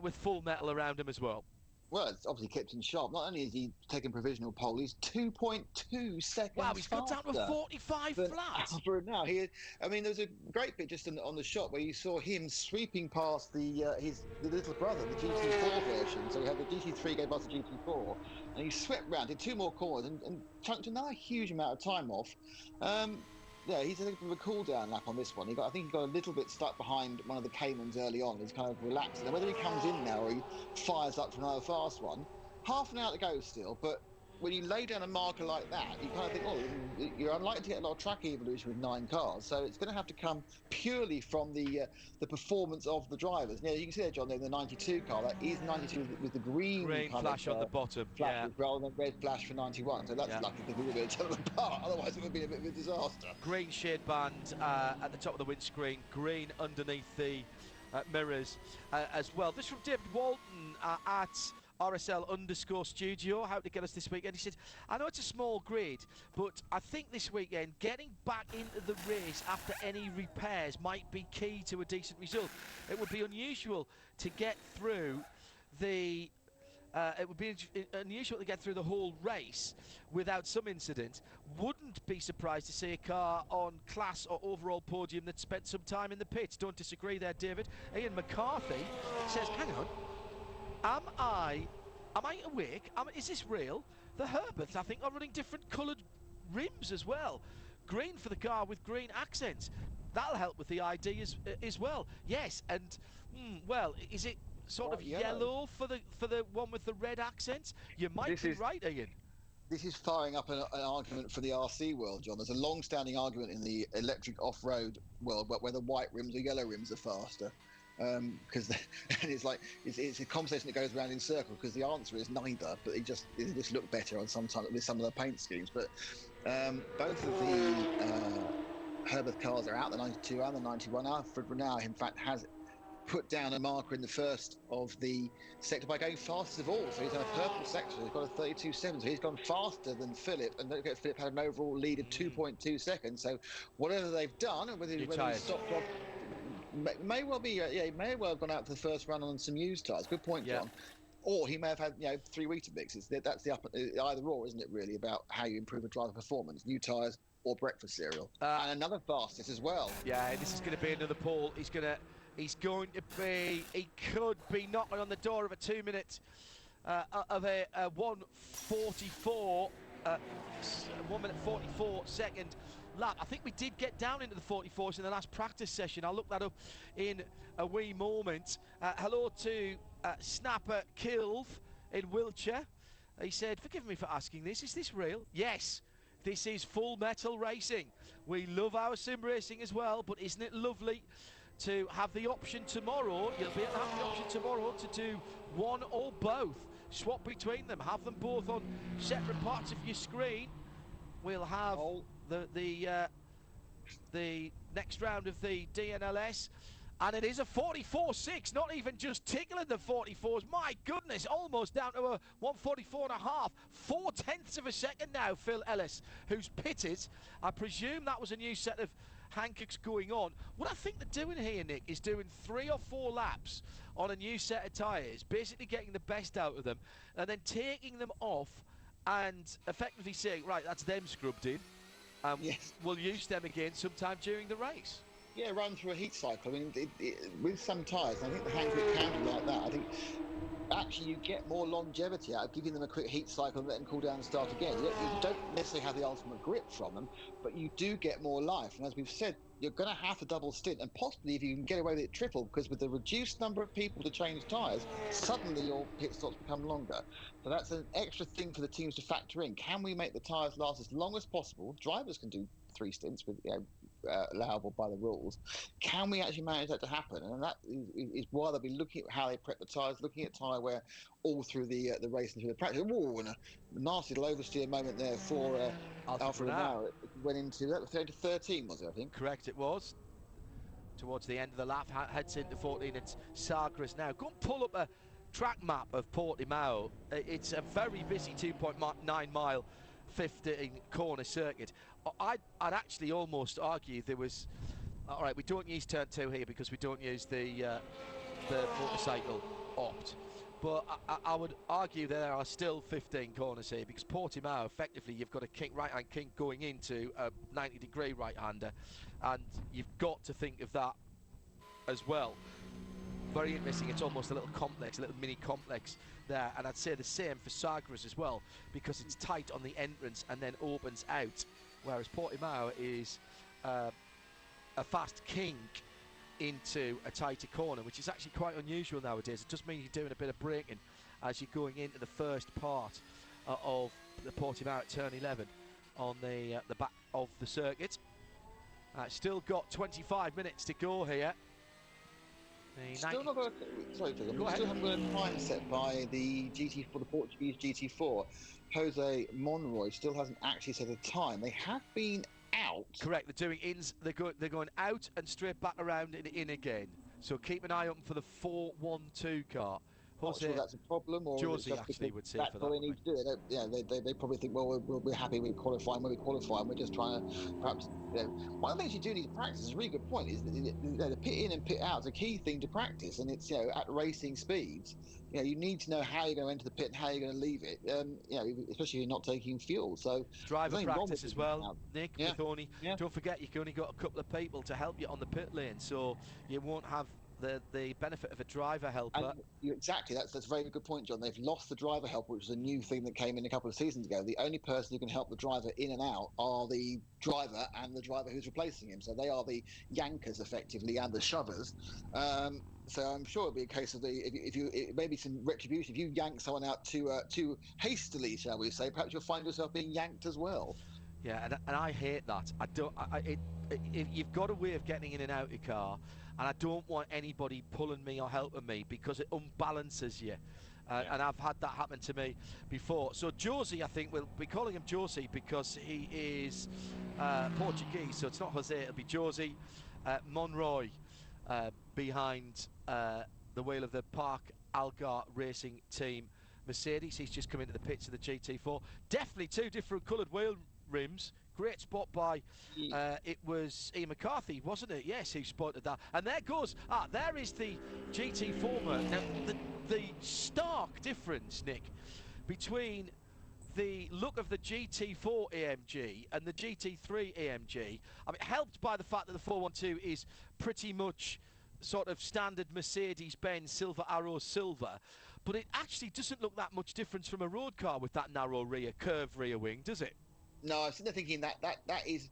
with full metal around him as well. Well, it's obviously kept him sharp. Not only is he taking provisional pole, he's 2.2 seconds. Wow, he's got down to 45 flat. For now, there was a great bit just on the shot where you saw him sweeping past the little brother, the GT4 version. So we had the GT3 go past the GT4, and he swept round, did 2 more corners, and chunked another huge amount of time off. Yeah, he's a little bit of a cool-down lap on this one. I think he got a little bit stuck behind one of the Caymans early on. He's kind of relaxed. Now, whether he comes in now or he fires up for another fast one, half an hour to go still, but when you lay down a marker like that, you kind of think, oh, you're unlikely to get a lot of track evolution with 9 cars, so it's going to have to come purely from the performance of the drivers. Now, you can see there, John, in the 92 car, that is 92 with the green flash on the bottom, rather than red flash for 91, so that's lucky because we would have been able to apart, otherwise it would have been a bit of a disaster. Green shade band at the top of the windscreen, green underneath the mirrors as well. This from David Walton at RSL_studio, how to get us this weekend. He said, I know it's a small grid, but I think this weekend getting back into the race after any repairs might be key to a decent result. It would be unusual to get through the it would be unusual to get through the whole race without some incident. Wouldn't be surprised to see a car on class or overall podium that spent some time in the pits. Don't disagree there, David. Ian McCarthy says, hang on, am I awake? Is this real? The Herberts, I think, are running different coloured rims as well. Green for the car with green accents. That'll help with the ID as well. Yes, and well, is it sort of yellow for the one with the red accents? You might be right, Ian. This is firing up an argument for the RC world, John. There's a long-standing argument in the electric off-road world about whether white rims or yellow rims are faster. Because it's a conversation that goes around in circles, because the answer is neither, but they just look better on some of the paint schemes. But both of the Herbert cars are out, the 92 and the 91. Alfred Renau, in fact, has put down a marker in the first of the sector by going fastest of all. So he's done a purple sector. He's got a 32.7. So he's gone faster than Philip, and don't forget Philip had an overall lead of 2.2 seconds. So whatever they've done, and whether he's stopped off. May well be, he may well have gone out for the first run on some used tyres. Good point, John. Or he may have had, 3 Weetabix. That's the either or, isn't it? Really about how you improve a driver performance: new tyres or breakfast cereal. And another fastest as well. Yeah, this is going to be another pole. He could be knocking on the door of a 2 minute of a 1:44, 1 minute 44 second lap. I think we did get down into the 44s in the last practice session. I'll look that up in a wee moment. Hello to Snapper Kilv in Wiltshire. He said, forgive me for asking this, is this real? Yes, this is Full Metal Racing. We love our sim racing as well, but isn't it lovely to have the option tomorrow? You'll be able to have the option tomorrow to do one or both. Swap between them, have them both on separate parts of your screen. We'll have the next round of the DNLS, and it is a 44.6, not even just tickling the 44s. My goodness, almost down to a 1:44.5, 4/10 of a second now. Phil Ellis, who's pitted. I presume that was a new set of Hankooks going on. What I think they're doing here, Nick, is doing 3 or 4 laps on a new set of tyres, basically getting the best out of them, and then taking them off and effectively saying, right, that's them scrubbed in. Yes. We'll use them again sometime during the race. Yeah, run through a heat cycle. I mean, with some tyres, I think the Hankook can be like that. I think actually you get more longevity out of giving them a quick heat cycle and let them cool down and start again. You don't necessarily have the ultimate grip from them, but you do get more life. And as we've said, you're going to have to double stint, and possibly if you can get away with it, triple, because with the reduced number of people to change tyres, suddenly your pit stops become longer. So that's an extra thing for the teams to factor in. Can we make the tyres last as long as possible? Drivers can do 3 stints with allowable by the rules. Can we actually manage that to happen? And that is why they'll be looking at how they prep the tyres, looking at tyre wear all through the race and through the practice. Whoa, and a nasty little oversteer moment there for Alfred Renau. It went into that was 13, was it? I think. Correct, it was. Towards the end of the lap, heads into 14. It's Sagres now. Go and pull up a track map of Portimao. It's a very busy 2.9 mile 15 corner circuit. I'd actually almost argue there was, all right, we don't use turn 2 here because we don't use the motorcycle opt, but I would argue there are still 15 corners here, because Portimao, effectively you've got a right-hand kink going into a 90-degree right-hander, and you've got to think of that as well. Very interesting. It's almost a little complex, a little mini complex there, and I'd say the same for Sagres as well, because it's tight on the entrance and then opens out, whereas Portimao is a fast kink into a tighter corner, which is actually quite unusual nowadays. It does mean you're doing a bit of braking as you're going into the first part of the Portimao at turn 11 on the back of the circuit. Still got 25 minutes to go here. Still not got sorry, Phil, still haven't got a time set by the GT4, the Portuguese GT4. Jose Monroy still hasn't actually set a time. They have been out. Correct. They're doing ins. They're going out and straight back around and in again. So keep an eye open for the 412 car. not sure that's a problem, or Josie just actually would say that's for all that. they need to do. They probably think, well, we're happy with qualifying when we qualify, and we're just trying to perhaps. One of the things you do need to practice is a really good point. Is the pit in and pit out is a key thing to practice, and it's at racing speeds. You need to know how you're going to enter the pit and how you're going to leave it. Especially if you're not taking fuel. So driver practice as well, Nick. Yeah. With only, don't forget, you've only got a couple of people to help you on the pit lane, so you won't have the benefit of a driver helper. Exactly, that's a very good point, John. They've lost the driver helper, which is a new thing that came in a couple of seasons ago. The only person who can help the driver in and out are the driver and the driver who's replacing him. So they are the yankers, effectively, and the shovers. So I'm sure it'll be a case of maybe some retribution. If you yank someone out too hastily, shall we say, perhaps you'll find yourself being yanked as well. Yeah, and I hate that. You've got a way of getting in and out of your car, and I don't want anybody pulling me or helping me because it unbalances you. And I've had that happen to me before. So Josie, I think we'll be calling him Josie because he is Portuguese, so it's not Jose, it'll be Josie Monroy behind the wheel of the Park Algar Racing Team Mercedes. He's just come into the pits of the GT4. Definitely two different coloured wheel rims. Great spot by it was Ian McCarthy, wasn't it? Yes, who spotted that. And there goes, there is the GT4. Now the stark difference, Nick, between the look of the GT4 AMG and the GT3 AMG, I mean, helped by the fact that the 412 is pretty much sort of standard Mercedes-Benz Silver Arrow Silver, but it actually doesn't look that much difference from a road car with that narrow curved rear wing, does it? No, I'm sitting there thinking that is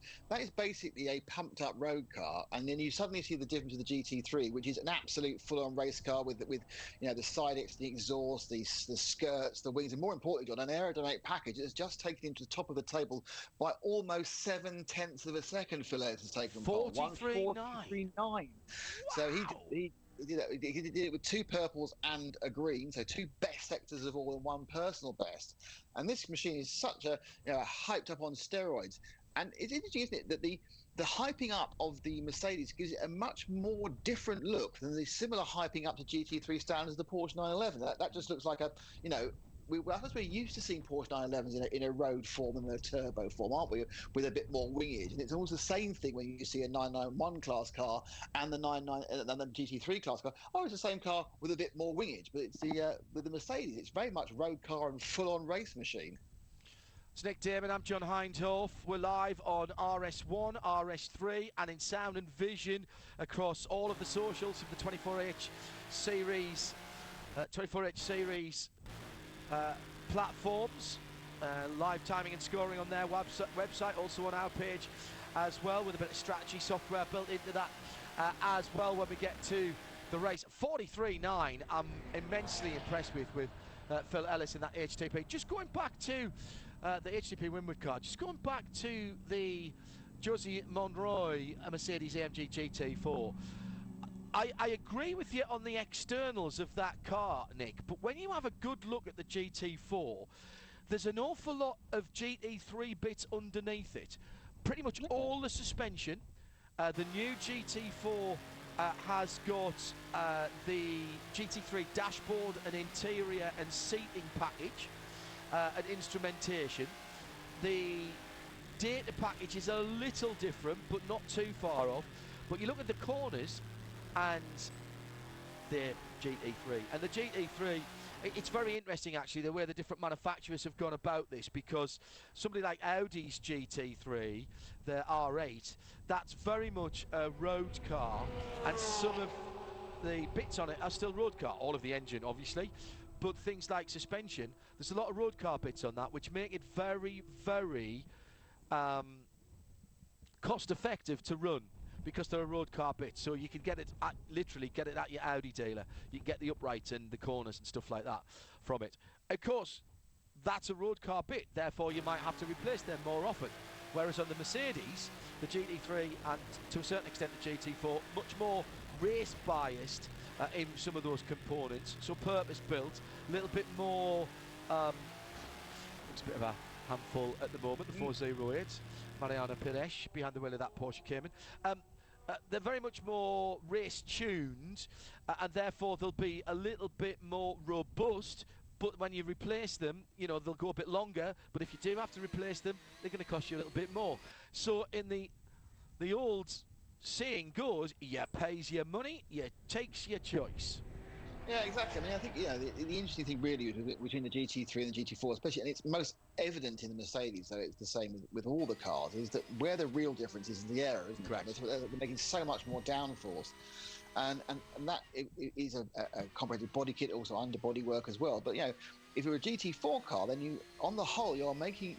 basically a pumped up road car, and then you suddenly see the difference with the GT3, which is an absolute full on race car with the side X, the exhaust, the skirts, the wings, and more importantly, John, an aerodynamic package that has just taken him to the top of the table by almost 7/10 of a second. Phil Ellis has taken 43.9. Wow. So he did it with two purples and a green, so two best sectors of all and one personal best. And this machine is such a hyped up on steroids. And it's interesting, isn't it, that the hyping up of the Mercedes gives it a much more different look than the similar hyping up to GT3 standards of the Porsche 911. That just looks like I suppose we're used to seeing Porsche 911s in a road form and a turbo form, aren't we? With a bit more wingage. And it's almost the same thing when you see a 991 class car and the GT3 class car. Oh, it's the same car with a bit more wingage. But it's with the Mercedes, it's very much road car and full-on race machine. It's Nick Damon, I'm John Hindhoff. We're live on RS1, RS3, and in sound and vision across all of the socials of the 24H series. Platforms, live timing and scoring on their website, also on our page as well, with a bit of strategy software built into that as well when we get to the race. 43.9, I'm immensely impressed with Phil Ellis in that HTP. Just going back to the HTP Winwood car, just going back to the Josie Monroy Mercedes AMG GT4. I agree with you on the externals of that car, Nick, but when you have a good look at the GT4, there's an awful lot of GT3 bits underneath it. Pretty much all the suspension. The new GT4 has got the GT3 dashboard, an interior and seating package, and instrumentation. The data package is a little different, but not too far off. But you look at the corners, and the GT3. And the GT3, it's very interesting actually the way the different manufacturers have gone about this, because somebody like Audi's GT3, the R8, that's very much a road car, and some of the bits on it are still road car. All of the engine, obviously, but things like suspension, there's a lot of road car bits on that, which make it very, very cost effective to run, because they're a road car bit, so you can literally get it at your Audi dealer. You can get the uprights and the corners and stuff like that from it. Of course, that's a road car bit, therefore you might have to replace them more often. Whereas on the Mercedes, the GT3 and to a certain extent the GT4, much more race biased in some of those components, so purpose built, a little bit more, looks a bit of a handful at the moment, the 408. Mariana Perez behind the wheel of that Porsche Cayman. they're very much more race-tuned, and therefore they'll be a little bit more robust. But when you replace them, you know, they'll go a bit longer. But if you do have to replace them, they're going to cost you a little bit more. So in the old saying goes, you pays your money, you takes your choice. Yeah, exactly. I mean, I think the interesting thing really between the GT3 and the GT4, especially, and it's most evident in the Mercedes, so it's the same with all the cars, is that where the real difference is in the aero, isn't Correct. it? They're making so much more downforce, and that is a comprehensive body kit, also underbody work as well. But if you're a GT4 car, then on the whole, you are making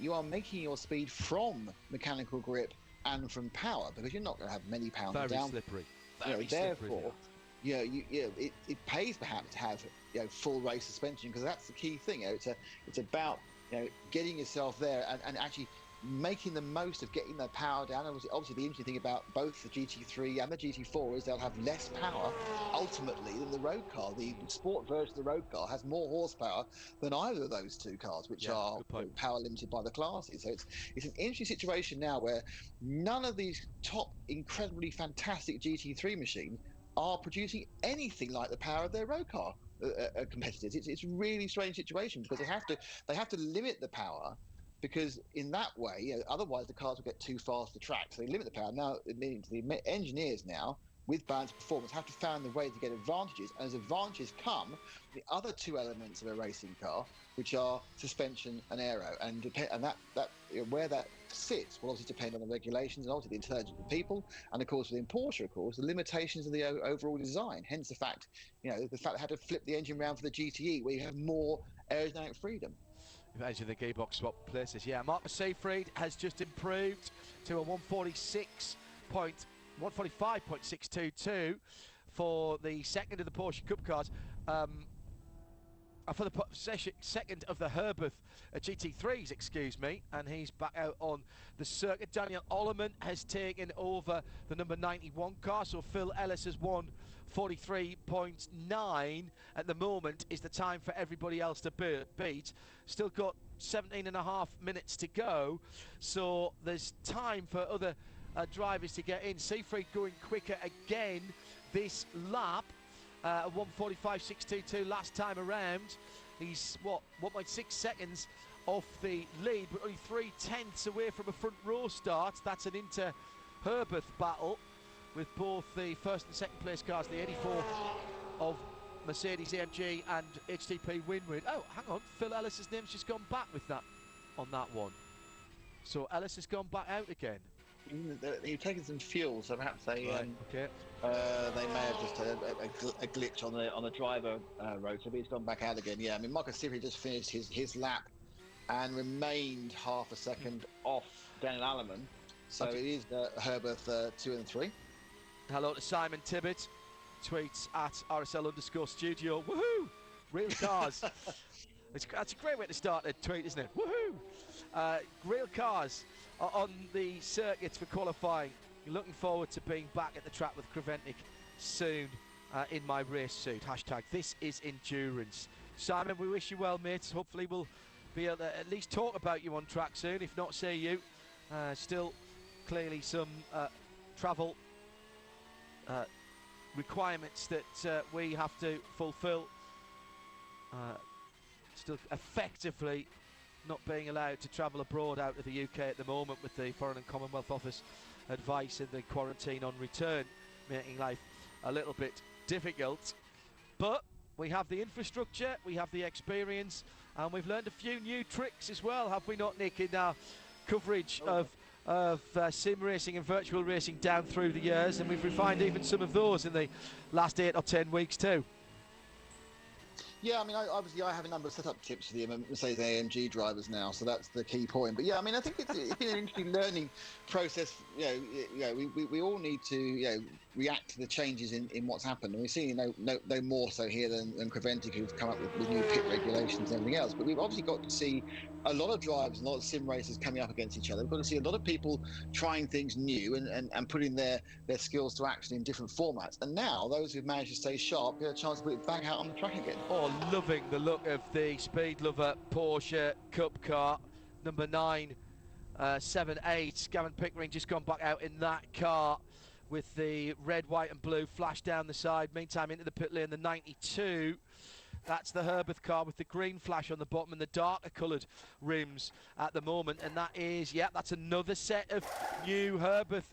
your speed from mechanical grip and from power, because you're not going to have many pounds Very down. slippery. Therefore, it pays perhaps to have full race suspension, because that's the key thing. It's about getting yourself there and actually making the most of getting the power down. Obviously, the interesting thing about both the GT3 and the GT4 is they'll have less power ultimately than the road car. The sport version of the road car has more horsepower than either of those two cars, which are power limited by the classes. So it's an interesting situation now where none of these top, incredibly fantastic GT3 machines are producing anything like the power of their road car competitors. It's a really strange situation, because they have to limit the power, because in that way, otherwise the cars will get too fast to track. So they limit the power. Now it means the engineers now, with balanced performance, have to find the way to get advantages. And as advantages come, the other two elements of a racing car, which are suspension and aero, and that where that sits will obviously depend on the regulations and obviously the intelligence of the people, and of course within Porsche, of course, the limitations of the overall design. Hence the fact, they had to flip the engine around for the GTE, where you have more aerodynamic freedom. Imagine the gearbox swap places. Yeah, Marcus Seyfried has just improved to a 145.622 for the second of the Porsche Cup cars. For the second of the Herbuth GT3s, excuse me, and he's back out on the circuit. Daniel Ollerman has taken over the number 91 car, so Phil Ellis has won 43.9 at the moment is the time for everybody else to beat. Still got 17.5 minutes to go, so there's time for other drivers to get in. Seyfried going quicker again this lap. 145.622 last time around. He's 1.6 seconds off the lead, but only 3/10 away from a front row start. That's an inter-Herbuth battle with both the first and second place cars, the 84 of Mercedes-AMG and HTP Winwood. Oh, hang on, Phil Ellis's name's just gone back with that on that one. So Ellis has gone back out again. You've taken some fuel, so perhaps they okay. They may have just a glitch on the driver rotor, but he's gone back out again. Yeah, I mean, Marcus Seyfried just finished his lap and remained half a second off Daniel Ollerman. So it is Herbuth 2 and 3. Hello to Simon Tibbett. Tweets at RSL_studio. Woohoo! Real cars. That's a great way to start a tweet, isn't it? Woohoo! Real cars are on the circuits for qualifying. Looking forward to being back at the track with Creventic soon in my race suit. Hashtag this is endurance. Simon, we wish you well, mates. Hopefully we'll be able to at least talk about you on track soon, if not see you. Still clearly some travel requirements that we have to fulfill. Still effectively not being allowed to travel abroad out of the UK at the moment, with the Foreign and Commonwealth Office advice and the quarantine on return, making life a little bit difficult. But we have the infrastructure, we have the experience, and we've learned a few new tricks as well, have we not, Nick, in our coverage of sim racing and virtual racing down through the years, and we've refined even some of those in the last 8 or 10 weeks too. Yeah, I mean, obviously I have a number of setup tips for the Mercedes-AMG drivers now, so that's the key point. But yeah, I mean, I think it's been an interesting learning process. We all need to react to the changes in what's happened, and we've seen no more so here than Creventic, who've come up with new pit regulations and everything else. But we've obviously got to see a lot of drivers, a lot of sim racers coming up against each other. We've got to see a lot of people trying things new and putting their skills to action in different formats. And now those who've managed to stay sharp get a chance to put it back out on the track again. Oh, loving the look of the Speed Lover Porsche Cup car, number 978. Gavin Pickering just gone back out in that car with the red, white and blue flash down the side. Meantime, into the pit lane, the 92. That's the Herbert car with the green flash on the bottom and the darker coloured rims at the moment. And that is, that's another set of new Herbert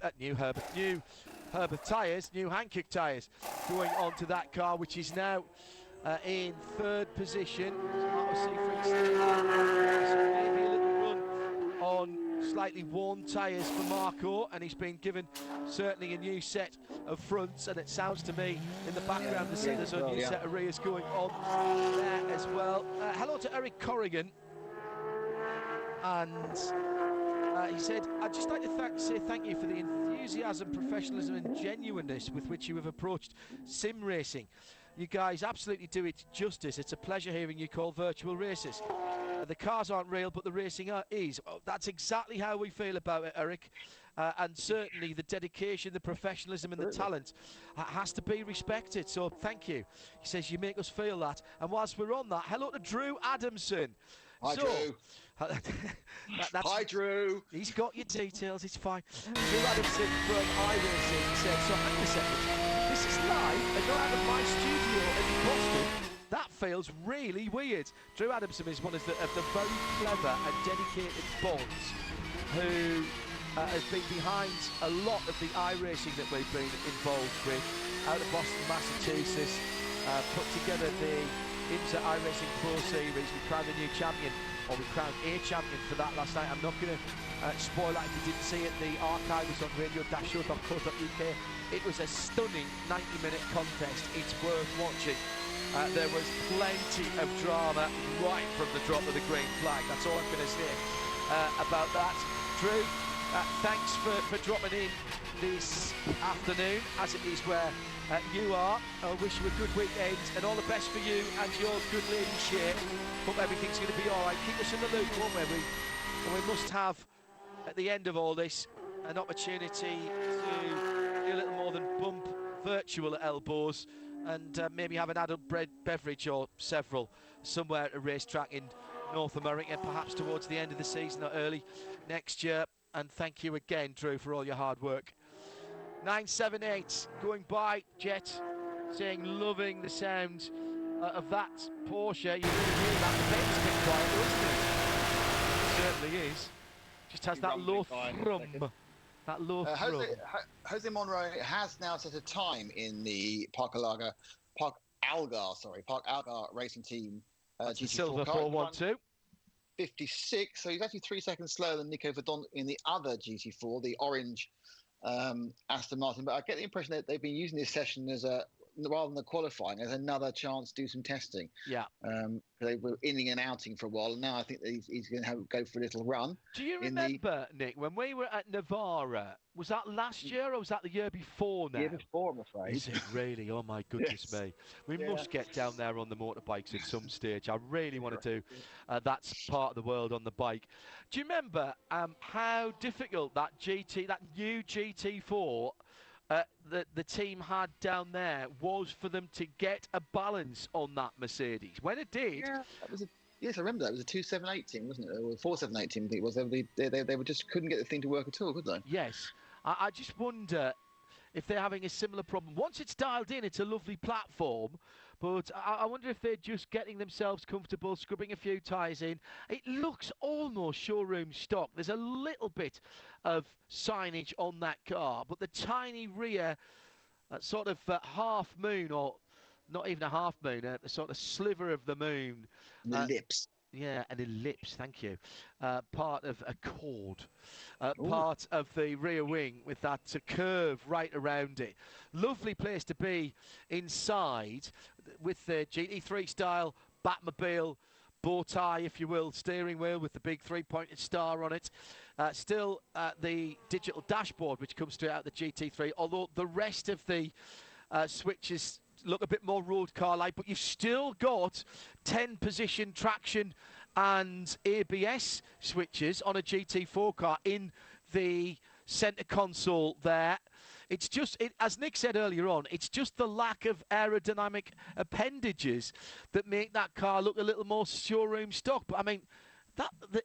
tyres, new Hankook tyres going onto that car, which is now in third position. Maybe a little run on slightly worn tyres for Marco, and he's been given certainly a new set of fronts, and it sounds to me in the background there's a new set of rears going on there as well. Hello to Eric Corrigan, and he said, I'd just like to say thank you for the enthusiasm, professionalism and genuineness with which you have approached sim racing. You guys absolutely do it justice. It's a pleasure hearing you call virtual races. The cars aren't real, but the racing is. Oh, that's exactly how we feel about it, Eric. And certainly the dedication, the professionalism and the talent has to be respected. So thank you. He says, you make us feel that. And whilst we're on that, hello to Drew Adamson. Hi, Drew. Hi, Drew. He's got your details, it's fine. Drew Adamson from iRacing said, so hang on a second, this is live and not out of my studio in Boston. That feels really weird. Drew Adamson is one of the very clever and dedicated bonds who has been behind a lot of the iRacing that we've been involved with out of Boston, Massachusetts. Put together the IMSA iRacing Pro Series. We crowned a new champion, or we crowned a champion for that last night. I'm not going to spoil that if you didn't see it. The archive is on radio-show.co.uk. It was a stunning 90-minute contest. It's worth watching. There was plenty of drama right from the drop of the green flag. That's all I'm going to say about that. Drew, thanks for dropping in this afternoon, as it is where you are. I wish you a good weekend and all the best for you and your good lady share. Hope everything's going to be all right. Keep us in the loop, won't we? And we must have, at the end of all this, an opportunity to do a little more than bump virtual at elbows, and maybe have an adult beverage or several somewhere at a racetrack in North America, perhaps towards the end of the season or early next year. And thank you again, Drew, for all your hard work. 978 going by, Jet, saying loving the sound of that Porsche. You really hear that. The Ben's a bit quiet, isn't it? It certainly is. Just has that low thrum. That low thrum. Jose Monroy has now set a time in the Park Algar racing team. GT4 Silver 412. 56, so he's actually 3 seconds slower than Nico Verdon in the other GT4, the orange Aston Martin. But I get the impression that they've been using this session as rather than the qualifying, as another chance to do some testing. Yeah. They were inning and outing for a while, and now I think that he's going to go for a little run. Do you remember, Nick, when we were at Navarra, was that last year or was that the year before now? Year before, I'm afraid. Is it really? Oh, my goodness me. We must get down there on the motorbikes at some stage. I really want to do that part of the world on the bike. Do you remember how difficult that new GT4 the team had down there was for them to get a balance on that Mercedes? When it did... Yes, I remember that. It was a 278 team, wasn't it? Or a 478 team, I think it was. They were just couldn't get the thing to work at all, could they? Yes. I just wonder if they're having a similar problem. Once it's dialed in, it's a lovely platform, but I wonder if they're just getting themselves comfortable, scrubbing a few tyres in. It looks almost showroom stock. There's a little bit of signage on that car, but the tiny rear sort of half moon, or not even a half moon, a sort of sliver of the moon. An ellipse. Yeah, an ellipse, thank you. Part of a chord. Part of the rear wing with that curve right around it. Lovely place to be inside with the GT3 style Batmobile bow tie, if you will, steering wheel with the big three-pointed star on it. Still the digital dashboard, which comes straight out of the GT3, although the rest of the switches look a bit more road car-like, but you've still got 10-position traction and ABS switches on a GT4 car in the centre console there. It's just, as Nick said earlier on, it's just the lack of aerodynamic appendages that make that car look a little more showroom stock. But I mean,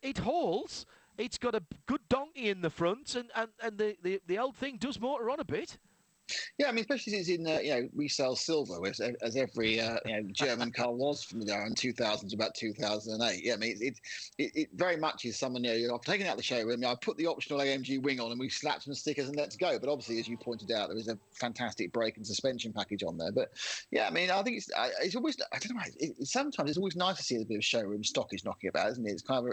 it hauls. It's got a good donkey in the front, and the old thing does motor on a bit. Yeah, I mean, especially since in resale silver, as every German car was from around 2000 to about 2008. Yeah, I mean, it very much is someone. I've taken out the showroom. I put the optional AMG wing on, and we slapped some stickers and let's go. But obviously, as you pointed out, there is a fantastic brake and suspension package on there. But yeah, I mean, I think it's always, I don't know. Sometimes it's always nice to see a bit of showroom stockage knocking about, isn't it? It's kind of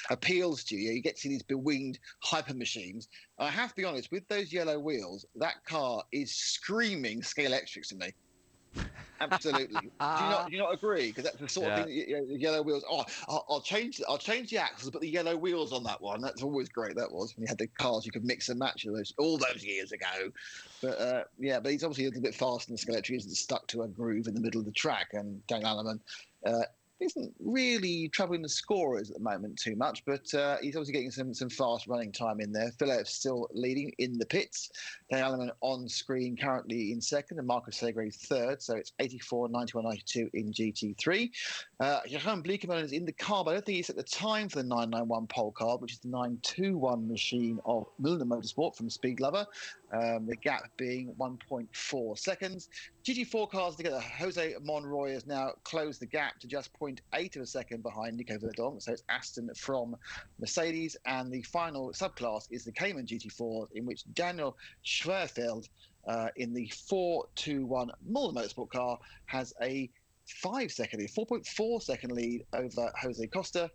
appeals to you. You get to see these bewinged hyper machines. I have to be honest, with those yellow wheels, that car is screaming Scale Electrics to me. Absolutely. Do you not agree? Because that's the sort of thing. The yellow wheels. Oh, I'll change the axles, but the yellow wheels on that one. That's always great. That was when you had the cars you could mix and match all those years ago. But but he's obviously a little bit faster than Scale Electric. Isn't stuck to a groove in the middle of the track, and Daniel Alleman isn't really troubling the scorers at the moment too much, but he's obviously getting some fast running time in there. Phil Ellis still leading in the pits. Daniel Alleman on screen currently in second, and Marcus Segrave third. So it's 84, 91, 92 in GT3. Johan Bleekemolen is in the car, but I don't think he's at the time for the 991 pole car, which is the 921 machine of Milner Motorsport from Speed Lover. The gap being 1.4 seconds. GT4 cars together. Jose Monroy has now closed the gap to just 0.8 of a second behind Nico Verdonk. So it's Aston from Mercedes. And the final subclass is the Cayman Gt4, in which Daniel Schwerfeld in the 421 Milner Motorsport car has a 4.4 second lead over Jose Costa,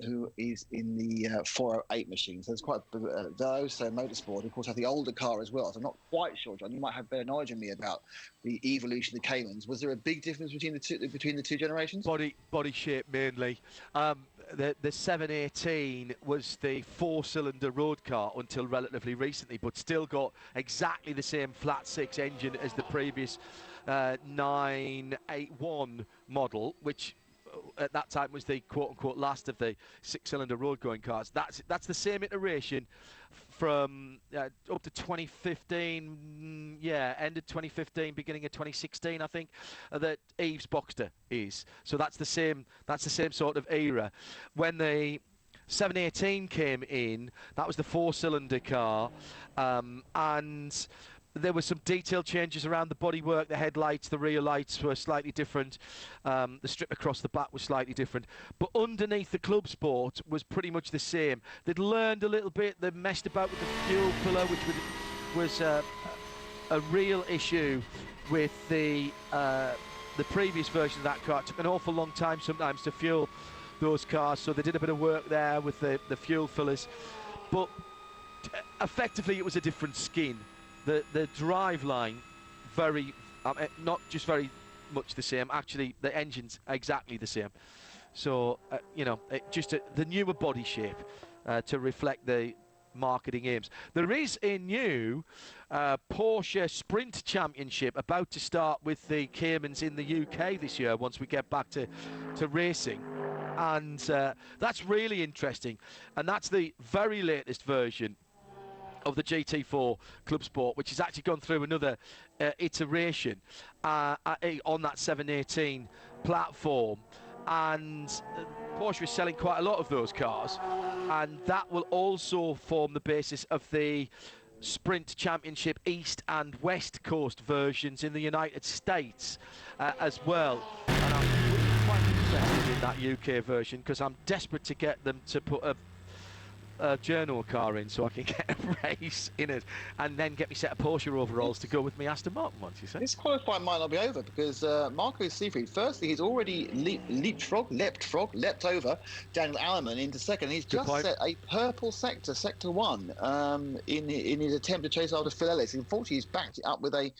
who is in the 408 machine. So it's quite those. So Motorsport, of course, have the older car as well. So I'm not quite sure, John. You might have better knowledge than me about the evolution of the Caymans. Was there a big difference between the two generations? Body shape mainly. The 718 was the 4-cylinder road car until relatively recently, but still got exactly the same flat six engine as the previous 981 model, which at that time was the quote-unquote last of the 6-cylinder road-going cars. That's the same iteration from up to 2015, end of 2015, beginning of 2016, I think, that Yves Boxster is. So that's the same sort of era. When the 718 came in, that was the 4-cylinder car, and there were some detail changes around the bodywork. The headlights, the rear lights were slightly different. The strip across the back was slightly different. But underneath the Club Sport was pretty much the same. They'd learned a little bit. They messed about with the fuel filler, which was a real issue with the previous version of that car. It took an awful long time sometimes to fuel those cars, so they did a bit of work there with the fuel fillers. But effectively, it was a different skin. The drive line, not just very much the same. Actually, the engine's exactly the same. So the newer body shape to reflect the marketing aims. There is a new Porsche Sprint Championship about to start with the Caymans in the UK this year. Once we get back to racing. And that's really interesting. And that's the very latest version of the GT4 Club Sport, which has actually gone through another iteration on that 718 platform. And Porsche is selling quite a lot of those cars, and that will also form the basis of the Sprint Championship East and West Coast versions in the United States as well. And I'm really quite interested in that UK version because I'm desperate to get them to put a journal car in so I can get a race in it and then get me set of Porsche overalls to go with me Aston Martin once, you say? This qualifying might not be over because Marco Seefried, firstly, he's already leapt over Daniel Alleman into second. He's just set a purple sector 1, in his attempt to chase after Phil Ellis. Unfortunately, he's backed it up with a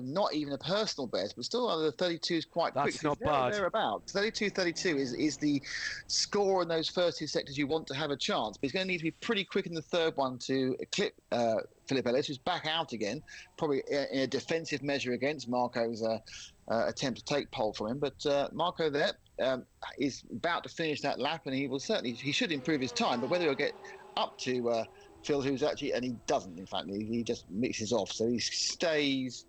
not even a personal best, but still the 32 is quite quick. That's not bad. Thereabouts. 32 is the score in those first two sectors you want to have a chance. But he's going to need to be pretty quick in the third one to clip Philip Ellis, who's back out again, probably in a defensive measure against Marco's attempt to take pole from him. But Marco there is about to finish that lap, and he should improve his time. But whether he'll get up to Phil, who's actually, and he doesn't, in fact, he just mixes off. So he stays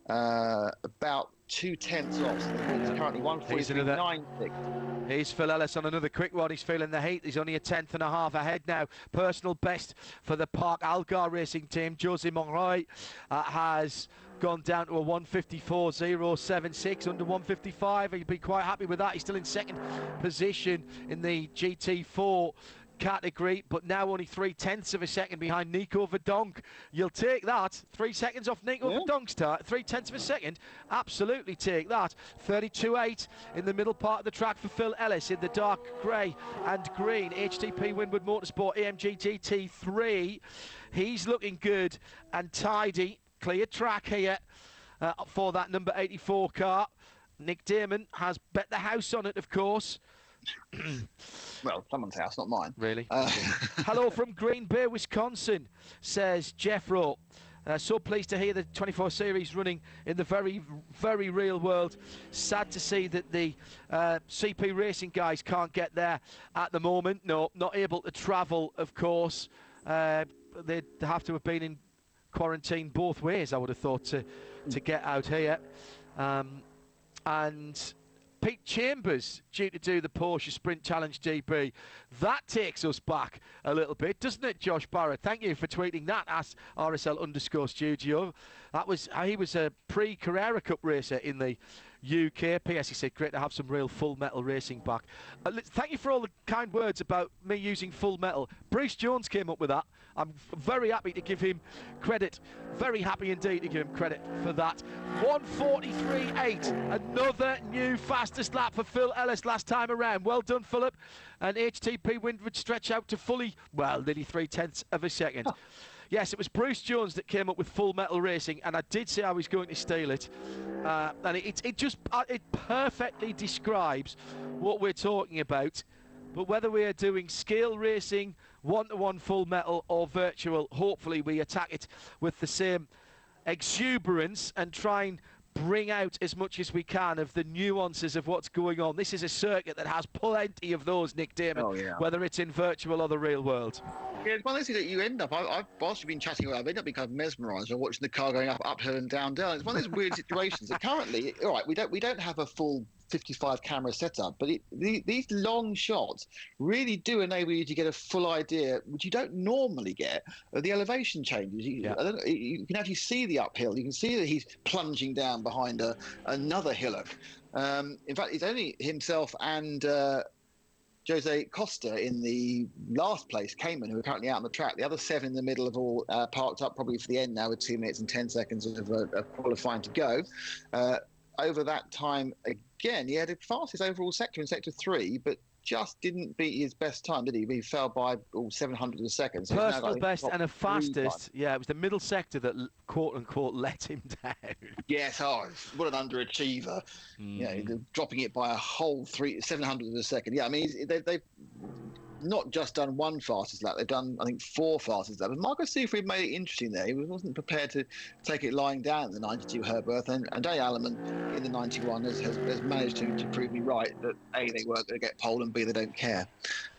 about 2/10 off. So he's currently 1:43.96. Here's Phil Ellis on another quick one. He's feeling the heat. He's only a 1/10.5 ahead now. Personal best for the Park Algar Racing team. Jose Monroy has gone down to a 1:54.076, under 1:55. He'd be quite happy with that. He's still in second position in the GT4 category, but now only 3/10 of a second behind Nico Verdonk. You'll take that. 3 seconds off Nico Verdonk's start. 3/10 of a second. Absolutely take that. 32.8 in the middle part of the track for Phil Ellis in the dark grey and green HTP Windward Motorsport AMG GT3. He's looking good and tidy. Clear track here for that number 84 car. Nick Damon has bet the house on it, of course. Well, someone's house, not mine. Really? Hello from Green Bay, Wisconsin, says Jeffro. So pleased to hear the 24 Series running in the very, very real world. Sad to see that the CP Racing guys can't get there at the moment. No, not able to travel, of course. They'd have to have been in quarantine both ways, I would have thought, to get out here. And Pete Chambers due to do the Porsche Sprint Challenge GP. That takes us back a little bit, doesn't it, Josh Barrett? Thank you for tweeting that at RSL_studio. He was a pre-Carrera Cup racer in the UK. PS, he said, great to have some real Full Metal racing back. Thank you for all the kind words about me using Full Metal. Bruce Jones came up with that. I'm very happy to give him credit. Very happy indeed to give him credit for that. 1:43.8. Another new fastest lap for Phil Ellis last time around. Well done, Philip. And HTP Windward stretch out to fully, well, nearly 3/10 of a second. Oh. Yes, it was Bruce Jones that came up with Full Metal racing, and I did say I was going to steal it. And it perfectly describes what we're talking about. But whether we are doing scale racing, one-to-one Full Metal, or virtual, hopefully we attack it with the same exuberance and try and bring out as much as we can of the nuances of what's going on. This is a circuit that has plenty of those, Nick Damon, whether it's in virtual or the real world. Yeah, it's one of those things that you end up, whilst you've been chatting about it, I've ended up being kind of mesmerised by watching the car going uphill and down. It's one of those weird situations that currently, all right, we don't have a full 55 camera setup, but these long shots really do enable you to get a full idea, which you don't normally get, of the elevation changes. You can actually see the uphill. You can see that he's plunging down behind another hillock. In fact, it's only himself and Jose Costa in the last place, Cayman, who are currently out on the track. The other 7 in the middle have all parked up probably for the end now with 2 minutes and 10 seconds of qualifying to go. Over that time, again, he had the fastest overall sector in Sector 3, but just didn't beat his best time, did he? He fell by 700 of a second. So personal best and a fastest. Yeah, it was the middle sector that, quote-unquote, let him down. Yes, what an underachiever. Yeah, dropping it by a whole 700 of a second. Yeah, I mean, they've not just done one fastest lap, they've done, I think, 4 fastest laps. Marco Seifried made it interesting there. He wasn't prepared to take it lying down in the 92 Herberth, and Danny Alleman in the 91 has managed to prove me right that A, they weren't going to get pole, and B, they don't care.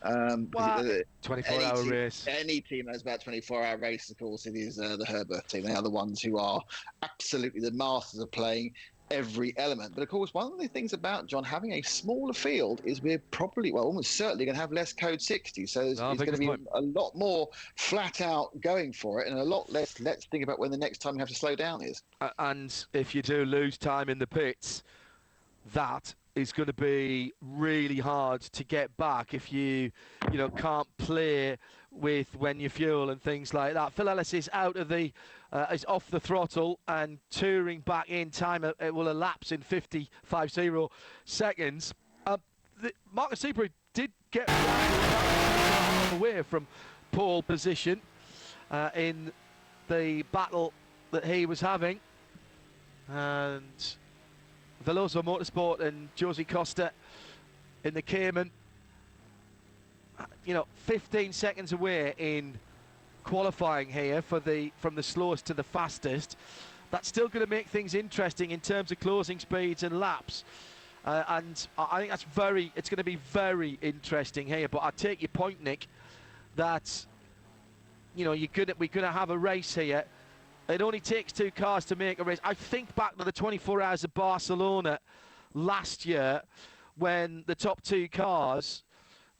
24-hour race. Any team knows about 24-hour race, of course, it is the Herberth team. They are the ones who are absolutely the masters of playing every element. But of course, one of the things about, John, having a smaller field is we're probably, almost certainly going to have less code 60. So it's going to be a lot more flat out going for it, and a lot less let's think about when the next time we have to slow down is. And if you do lose time in the pits, that is going to be really hard to get back if you can't play with when you fuel and things like that. Phil Ellis is out of the is off the throttle and touring back in time. It will elapse in 50 seconds. Marcus Seifried did get away from pole position in the battle that he was having, and Veloso Motorsport and Jose Costa in the Cayman, 15 seconds away in qualifying here from the slowest to the fastest. That's still going to make things interesting in terms of closing speeds and laps, and I think it's going to be very interesting here. But I take your point, Nick, that we're going to have a race here It only takes 2 cars to make a race. I think back to the 24 Hours of Barcelona last year when the top 2 cars,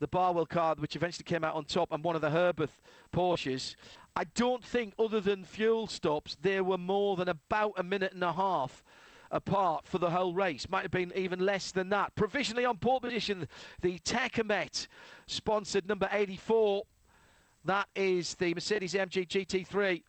the Barwell car, which eventually came out on top, and one of the Herberth Porsches, I don't think, other than fuel stops, there were more than about a minute and a half apart for the whole race. Might have been even less than that. Provisionally on pole position, the Tekamet sponsored number 84. That is the Mercedes-AMG GT3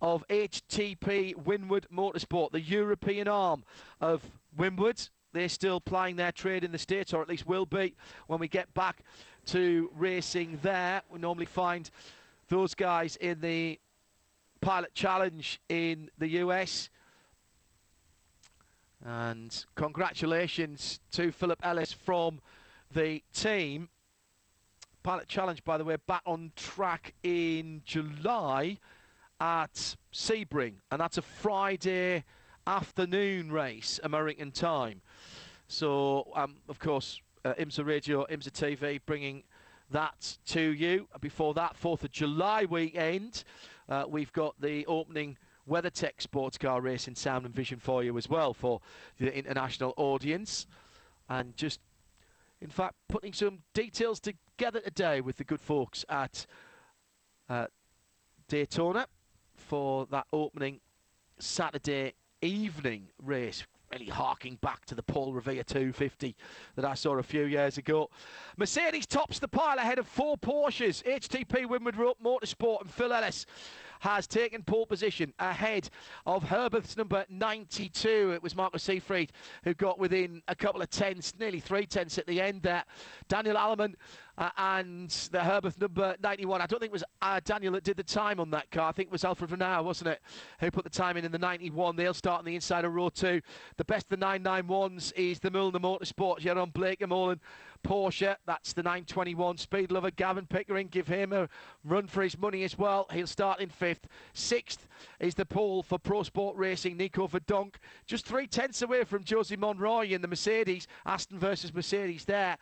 of HTP Winward Motorsport, the European arm of Winward. They're still plying their trade in the States, or at least will be when we get back to racing there. We normally find those guys in the Pilot Challenge in the US. And congratulations to Philip Ellis from the team. Pilot Challenge, by the way, back on track in July at Sebring, and that's a Friday afternoon race, American time. So, of course, IMSA Radio, IMSA TV bringing that to you. Before that, 4th of July weekend, we've got the opening WeatherTech sports car race in sound and vision for you as well for the international audience. And just, in fact, putting some details together today with the good folks at Daytona for that opening Saturday evening race. Really harking back to the Paul Revere 250 that I saw a few years ago. Mercedes tops the pile ahead of 4 Porsches. HTP Winward Motorsport and Phil Ellis has taken pole position ahead of Herberth's number 92. It was Marcus Seefried who got within a couple of tenths, nearly 3 tenths at the end there. Daniel Alleman and the Herberth number 91. I don't think it was Daniel that did the time on that car. I think it was Alfred Renauer, wasn't it, who put the time in the 91. They'll start on the inside of row 2. The best of the 991s is the Mulliner Motorsport, Jeroen Blekemolen Porsche. That's the 921 speed lover Gavin Pickering. Give him a run for his money as well. He'll start in 5th. 6th is the pole for Pro Sport Racing, Nico Verdonk. Just 3 tenths away from Josie Monroy in the Mercedes. Aston versus Mercedes there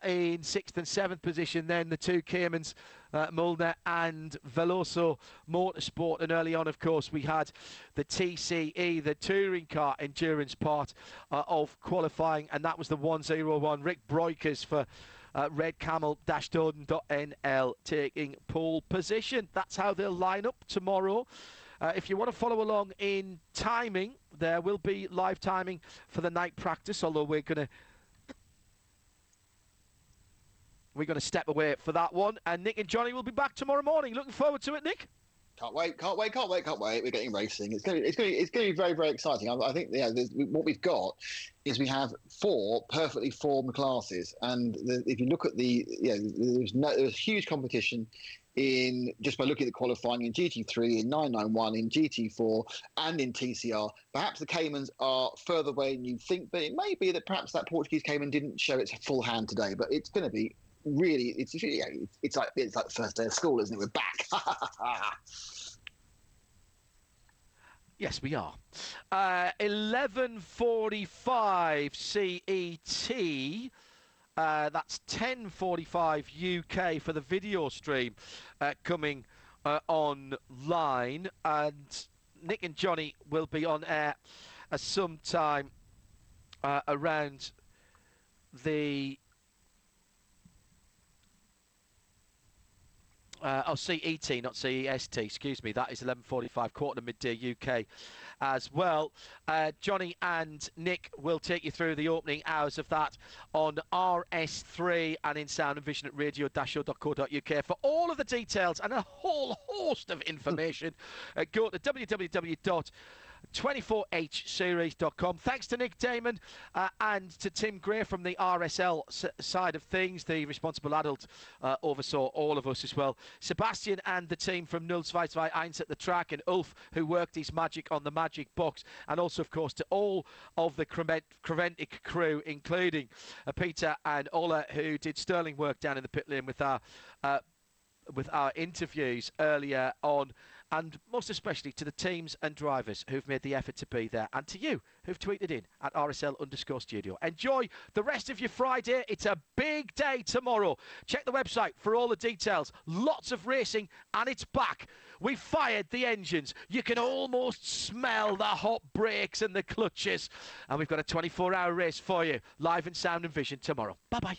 in 6th and 7th position. Then the 2 Caymans, Mulner and Veloso Motorsport. And early on, of course, we had the TCE, the touring car endurance part of qualifying, and that was the 101. Rick Broikers for Red Camel-Doden.nl taking pole position. That's how they'll line up tomorrow. If you want to follow along in timing, there will be live timing for the night practice, although we're going to step away for that one. And Nick and Johnny will be back tomorrow morning. Looking forward to it, Nick. Can't wait. We're getting racing. It's going to be very, very exciting. I think what we've got is we have 4 perfectly formed classes, and if you look at there's huge competition in just by looking at the qualifying in GT3, in 991, in GT4, and in TCR. Perhaps the Caymans are further away than you think, but it may be that perhaps that Portuguese Cayman didn't show its full hand today. But it's going to be really, it's like the first day of school, isn't it? We're back. Yes, we are. 11:45 CET. That's 10:45 UK for the video stream coming online. And Nick and Johnny will be on air sometime around the CET, not CEST, excuse me. That is 11:45, quarter to midday UK as well. Johnny and Nick will take you through the opening hours of that on RS3 and in sound and vision at radio-show.co.uk. For all of the details and a whole host of information, go to www.24hseries.com. Thanks to Nick Damon and to Tim Gray from the RSL side of things. The responsible adult oversaw all of us as well. Sebastian and the team from 022 at the track, and Ulf, who worked his magic on the magic box. And also, of course, to all of the Creventic crew, including Peter and Ola, who did sterling work down in the pit lane with our with our interviews earlier on, and most especially to the teams and drivers who've made the effort to be there, and to you who've tweeted in at RSL_studio. Enjoy the rest of your Friday. It's a big day tomorrow. Check the website for all the details. Lots of racing, and it's back. We've fired the engines. You can almost smell the hot brakes and the clutches. And we've got a 24-hour race for you, live in sound and vision tomorrow. Bye-bye.